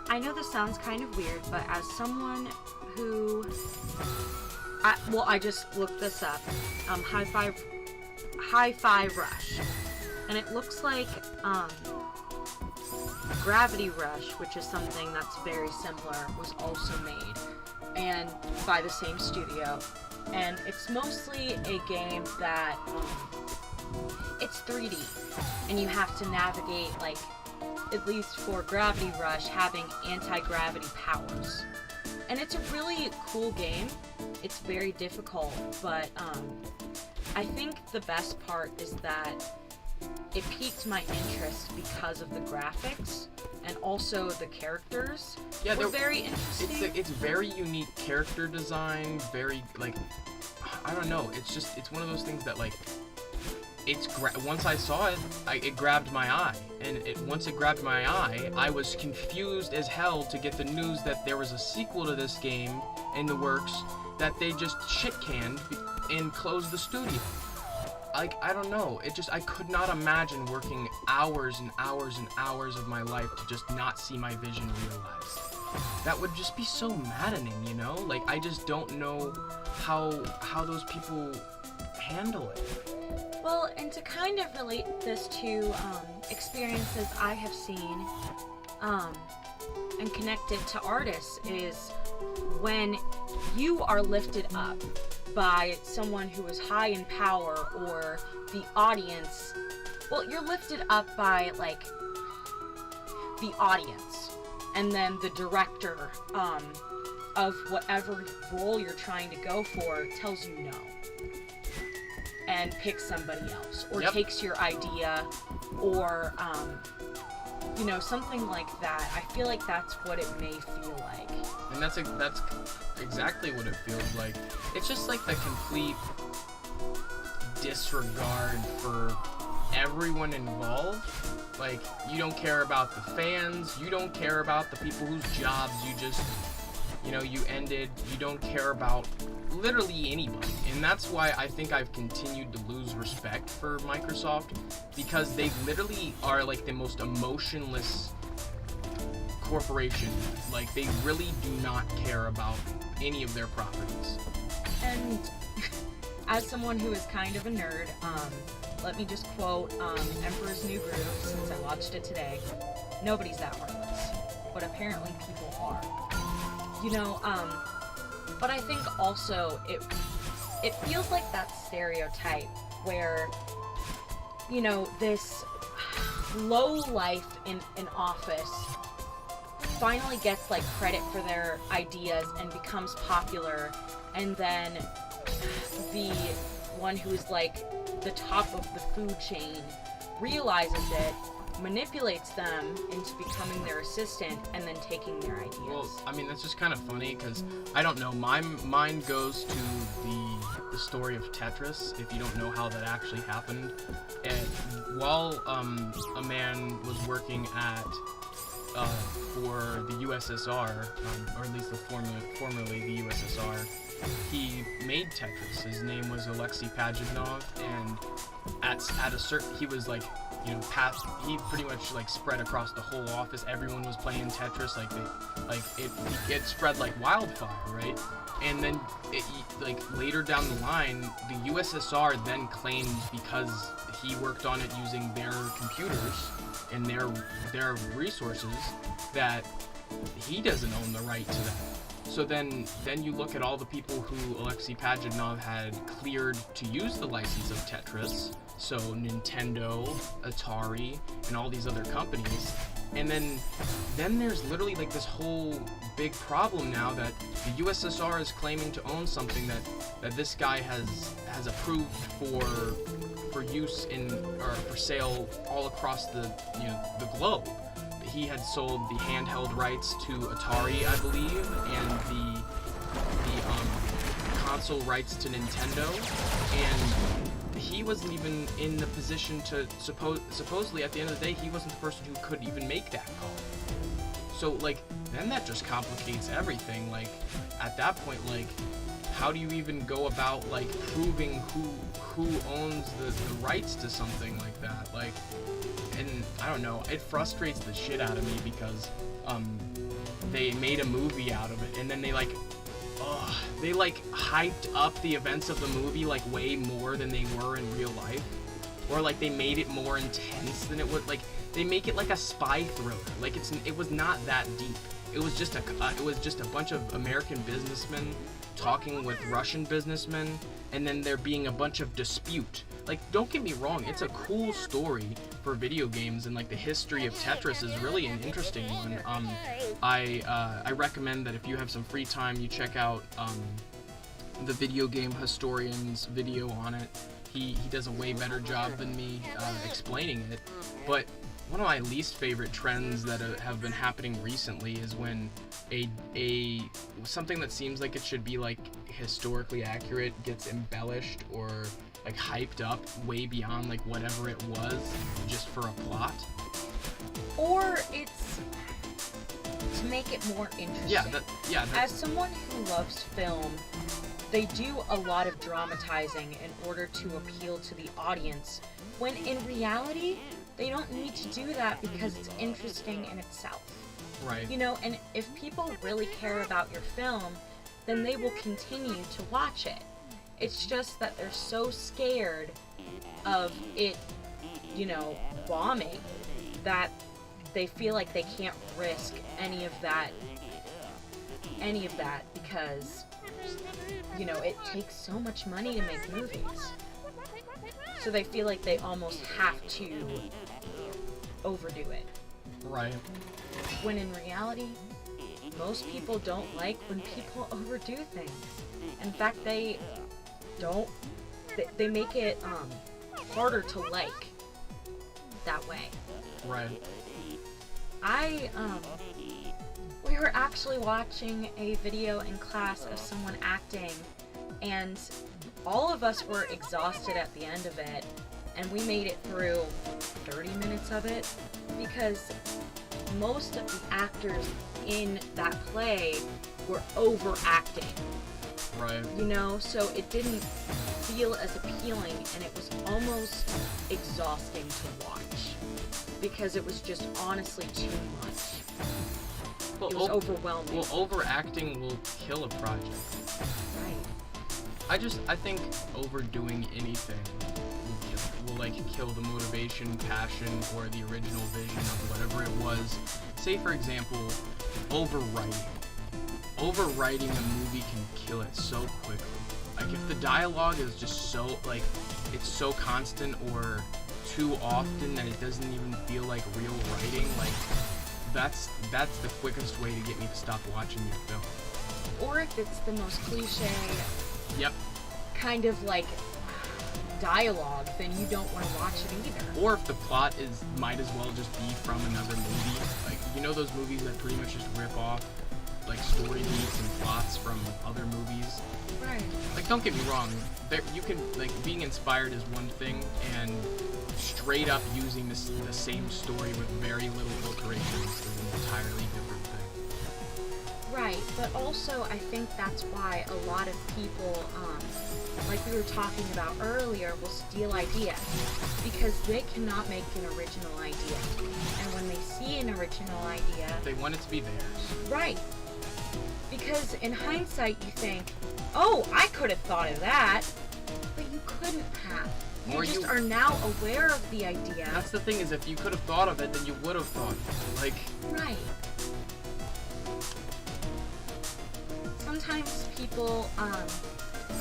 I know this sounds kind of weird, but as someone who... I just looked this up. Hi-Fi Rush. And it looks like Gravity Rush, which is something that's very similar, was also made. And by the same studio. And it's mostly a game that... it's 3D, and you have to navigate, like, at least for Gravity Rush, having anti-gravity powers. And it's a really cool game. It's very difficult, but I think the best part is that it piqued my interest because of the graphics and also the characters. Yeah, they're very interesting. It's very unique character design, very, like, I don't know, it's one of those things that, like, once I saw it, it grabbed my eye, and once it grabbed my eye, I was confused as hell to get the news that there was a sequel to this game in the works that they just shit-canned and closed the studio. Like, I don't know, I could not imagine working hours and hours and hours of my life to just not see my vision realized. That would just be so maddening, Like, I just don't know how those people handle it. Well, and to kind of relate this to experiences I have seen and connect it to artists is when you are lifted up by someone who is high in power, or the audience, well, you're lifted up by, like, the audience, and then the director of whatever role you're trying to go for tells you no. And picks somebody else, or takes your idea, or, something like that. I feel like that's what it may feel like. And that's exactly what it feels like. It's just like the complete disregard for everyone involved. Like, you don't care about the fans, you don't care about the people whose jobs you just, you ended, you don't care about literally anybody. And that's why I think I've continued to lose respect for Microsoft, because they literally are like the most emotionless corporation. Like, they really do not care about any of their properties. And as someone who is kind of a nerd, let me just quote Emperor's New Groove, since I watched it today. Nobody's that worthless, but apparently people are. But I think also it feels like that stereotype where, this low life in office finally gets, like, credit for their ideas and becomes popular, and then the one who's, like, the top of the food chain realizes it, manipulates them into becoming their assistant, and then taking their ideas. Well, I mean, that's just kind of funny, because, I don't know, my mind goes to the story of Tetris, if you don't know how that actually happened. And while a man was working at for the USSR, or at least formerly the USSR, he made Tetris. His name was Alexei Pajitnov, and at a certain, he was, like, he pretty much like spread across the whole office. Everyone was playing Tetris, it spread like wildfire, right? And then later down the line, the USSR then claimed, because he worked on it using their computers and their resources, that he doesn't own the right to that. So then you look at all the people who Alexei Pajitnov had cleared to use the license of Tetris, so Nintendo, Atari, and all these other companies, and then there's literally like this whole big problem now that the USSR is claiming to own something that this guy has approved for use or for sale all across the globe. He had sold the handheld rights to Atari, I believe, and the console rights to Nintendo, and he wasn't even in the position to supposedly at the end of the day, he wasn't the person who could even make that call. So like then that just complicates everything. Like at that point, like how do you even go about like proving who owns the rights to something like that? Like, and I don't know, it frustrates the shit out of me because they made a movie out of it, and then they hyped up the events of the movie like way more than they were in real life, or like they made it more intense than it would. Like they make it like a spy thriller. Like it was not that deep. It was just a bunch of American businessmen talking with Russian businessmen, and then there being a bunch of dispute. Like, don't get me wrong, it's a cool story for video games, and like the history of Tetris is really an interesting one. I recommend that if you have some free time, you check out the Video Game Historian's video on it. He does a way better job than me explaining it. But one of my least favorite trends that have been happening recently is when something that seems like it should be like historically accurate gets embellished or like hyped up way beyond like whatever it was just for a plot. Or it's to make it more interesting. As someone who loves film, they do a lot of dramatizing in order to appeal to the audience, when in reality, they don't need to do that because it's interesting in itself. Right. And if people really care about your film, then they will continue to watch it. It's just that they're so scared of it, bombing, that they feel like they can't risk any of that because, it takes so much money to make movies. So they feel like they almost have to overdo it. Right. When in reality, most people don't like when people overdo things. In fact, they make it harder to like that way. Right. We were actually watching a video in class of someone acting, and all of us were exhausted at the end of it, and we made it through 30 minutes of it because most of the actors in that play were overacting. Right. So it didn't feel as appealing, and it was almost exhausting to watch because it was just honestly too much. Well, it was overwhelming. Well, overacting will kill a project. Right. I think overdoing anything will kill the motivation, passion, or the original vision of whatever it was. Say, for example, overwriting. Overwriting a movie can kill it so quickly. Like, if the dialogue is just so, it's so constant or too often that it doesn't even feel like real writing, that's the quickest way to get me to stop watching your film. Or if it's the most cliche, yep, kind of dialogue, then you don't want to watch it either. Or if the plot might as well just be from another movie. Those movies that pretty much just rip off story beats and plots from other movies. Right. Don't get me wrong, you can being inspired is one thing, and straight up using the same story with very little alterations is an entirely different thing. Right, but also I think that's why a lot of people, like we were talking about earlier, will steal ideas because they cannot make an original idea. And when they see an original idea, They want it to be theirs. right, because in hindsight you think, oh, I could have thought of that, but you couldn't have. You Or just you- are now aware of the idea. That's the thing, is if you could have thought of it, then you would have thought of it. Like, Right. Sometimes people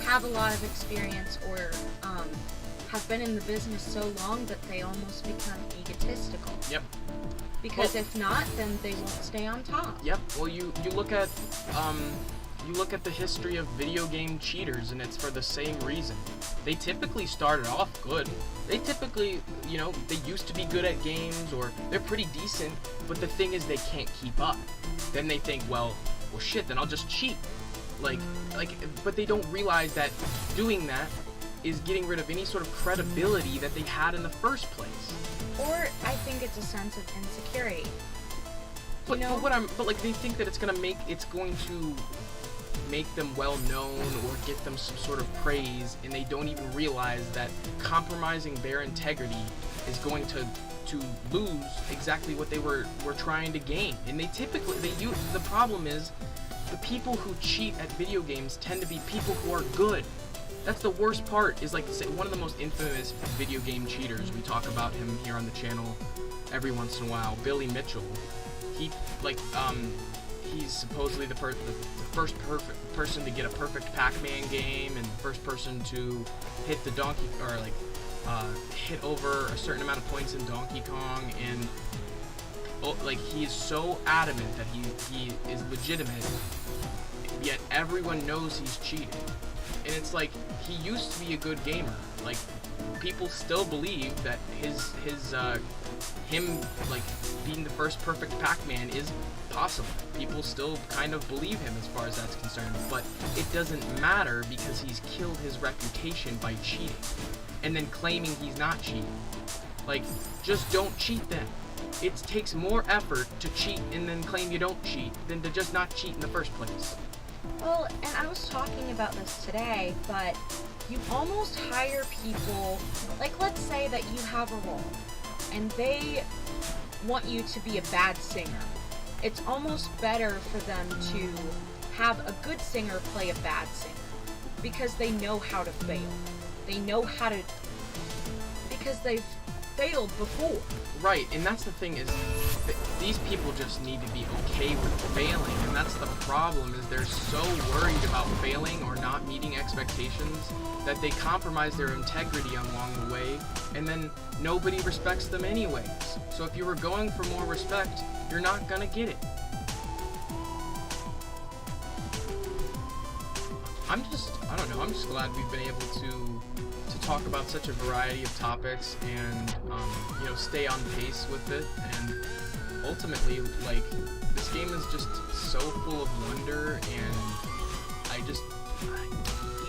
have a lot of experience or have been in the business so long that they almost become egotistical. yep. Because Well- if not, then they won't stay on top. Yep. Well, you look at the history of video game cheaters, and it's for the same reason. They typically started off good. They typically, they used to be good at games, or they're pretty decent. But the thing is, they can't keep up. Then they think, well, shit. Then I'll just cheat. But they don't realize that doing that is getting rid of any sort of credibility that they had in the first place. Or I think it's a sense of insecurity. But, You know? but they think that it's going to make them well known or get them some sort of praise, and they don't even realize that compromising their integrity is going to lose exactly what they were trying to gain. And the problem is, the people who cheat at video games tend to be people who are good. That's the worst part, is one of the most infamous video game cheaters. We talk about him here on the channel every once in a while, Billy Mitchell. He's supposedly the first person to get a perfect Pac-Man game, and the first person to hit the Donkey, or hit over a certain amount of points in Donkey Kong, and he is so adamant that he is legitimate, yet everyone knows he's cheating. And it's like, he used to be a good gamer. Like, people still believe that him being the first perfect Pac-Man is possible. People still kind of believe him as far as that's concerned, but it doesn't matter because he's killed his reputation by cheating and then claiming he's not cheating. Just don't cheat then. It takes more effort to cheat and then claim you don't cheat than to just not cheat in the first place. Well, and I was talking about this today, but you almost hire people, let's say that you have a role, and they want you to be a bad singer. It's almost better for them to have a good singer play a bad singer, because they know how to fail. They know how to, because they've failed before. Right, and that's the thing, is these people just need to be okay with failing, and that's the problem, is they're so worried about failing or not meeting expectations that they compromise their integrity along the way, and then nobody respects them anyways. So if you were going for more respect, you're not gonna get it. I'm just glad we've been able to talk about such a variety of topics and stay on pace with it, and ultimately this game is just so full of wonder, and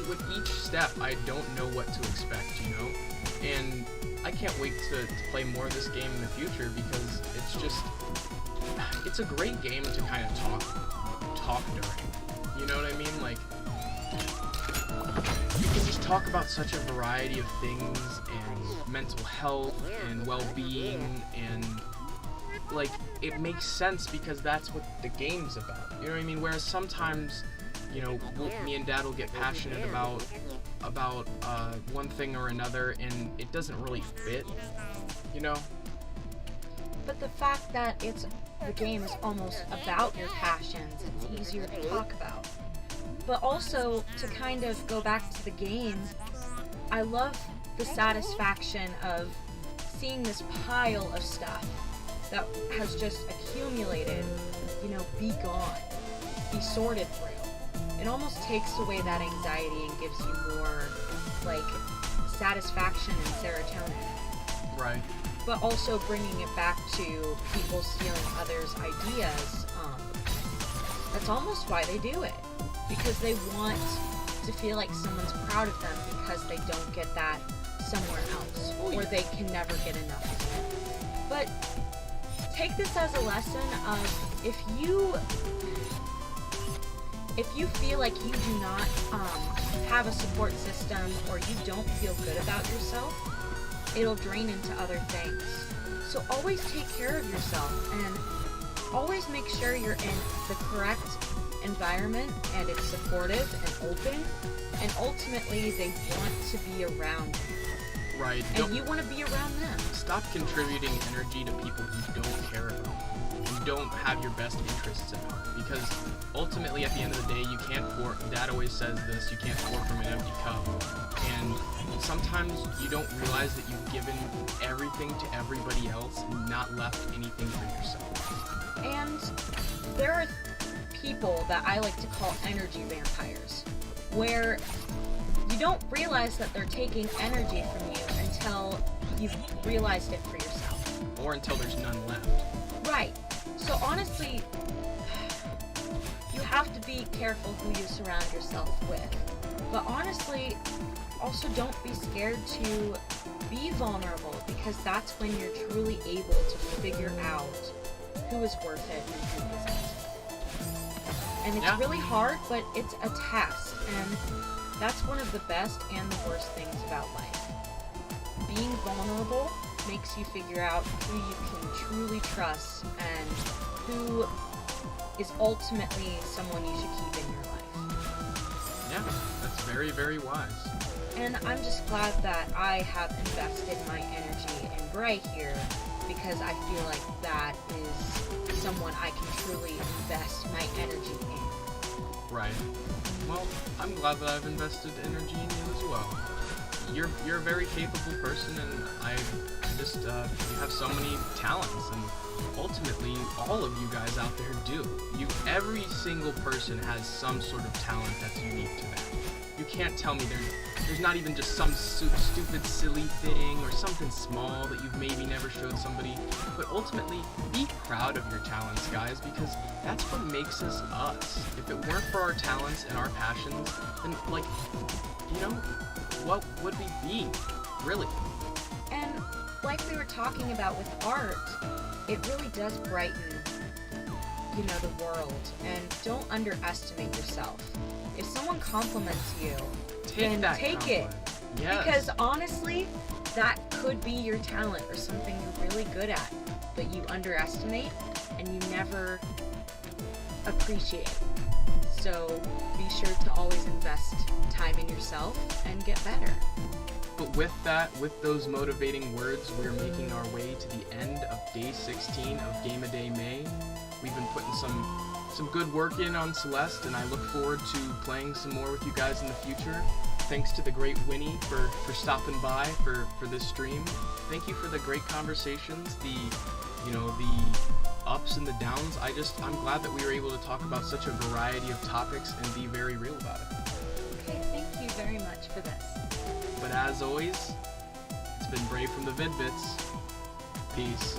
with each step I don't know what to expect, and I can't wait to play more of this game in the future, because it's a great game to kind of talk during, you know what I mean? You can just talk about such a variety of things, and mental health and well-being, and it makes sense because that's what the game's about. You know what I mean? Whereas sometimes, me and Dad will get passionate about one thing or another, and it doesn't really fit, But the fact that the game is almost about your passions, it's easier to talk about. But also, to kind of go back to the games, I love the satisfaction of seeing this pile of stuff that has just accumulated, be gone, be sorted through. It almost takes away that anxiety and gives you more, satisfaction and serotonin. Right. But also bringing it back to people stealing others' ideas, that's almost why they do it. Because they want to feel like someone's proud of them because they don't get that somewhere else, or they can never get enough of it. But take this as a lesson of, if you if you feel like you do not have a support system or you don't feel good about yourself, it'll drain into other things. So always take care of yourself and always make sure you're in the correct environment and it's supportive and open, and ultimately they want to be around you. Right. And you want to be around them. Stop contributing energy to people you don't care about. You don't have your best interests at heart, because ultimately at the end of the day you can't pour. Dad always says this, you can't pour from an empty cup, and sometimes you don't realize that you've given everything to everybody else and not left anything for yourself. And there are people that I like to call energy vampires, where you don't realize that they're taking energy from you until you've realized it for yourself. Or until there's none left. Right. So honestly, you have to be careful who you surround yourself with. But honestly, also don't be scared to be vulnerable, because that's when you're truly able to figure out who is worth it and who isn't. And it's really hard, but it's a test, and that's one of the best and the worst things about life. Being vulnerable makes you figure out who you can truly trust and who is ultimately someone you should keep in your life. Yeah, that's very, very wise. And I'm just glad that I have invested my energy in Bray here, because I feel like that is someone I can truly invest my energy in. Right. Well, I'm glad that I've invested energy in you as well. You're a very capable person, and I just you have so many talents, and ultimately all of you guys out there do. Every single person has some sort of talent that's unique to them. You can't tell me there's not even just some stupid, silly thing or something small that you've maybe never showed somebody. But ultimately, be proud of your talents, guys, because that's what makes us us. If it weren't for our talents and our passions, then, like, what would we be, really? And like we were talking about with art, it really does brighten, the world. And don't underestimate yourself. If someone compliments you, then take it. Yes. Because honestly, that could be your talent or something you're really good at, but you underestimate and you never appreciate. So be sure to always invest time in yourself and get better. But with those motivating words, we're making our way to the end of day 16 of Game a Day May. We've been putting some good work in on Celeste, and I look forward to playing some more with you guys in the future. Thanks to the great Winnie for stopping by for this stream. Thank you for the great conversations, the ups and the downs. I'm glad that we were able to talk about such a variety of topics and be very real about it. Okay, thank you very much for this. But as always, it's been Brave from the Vid-Bits. Peace.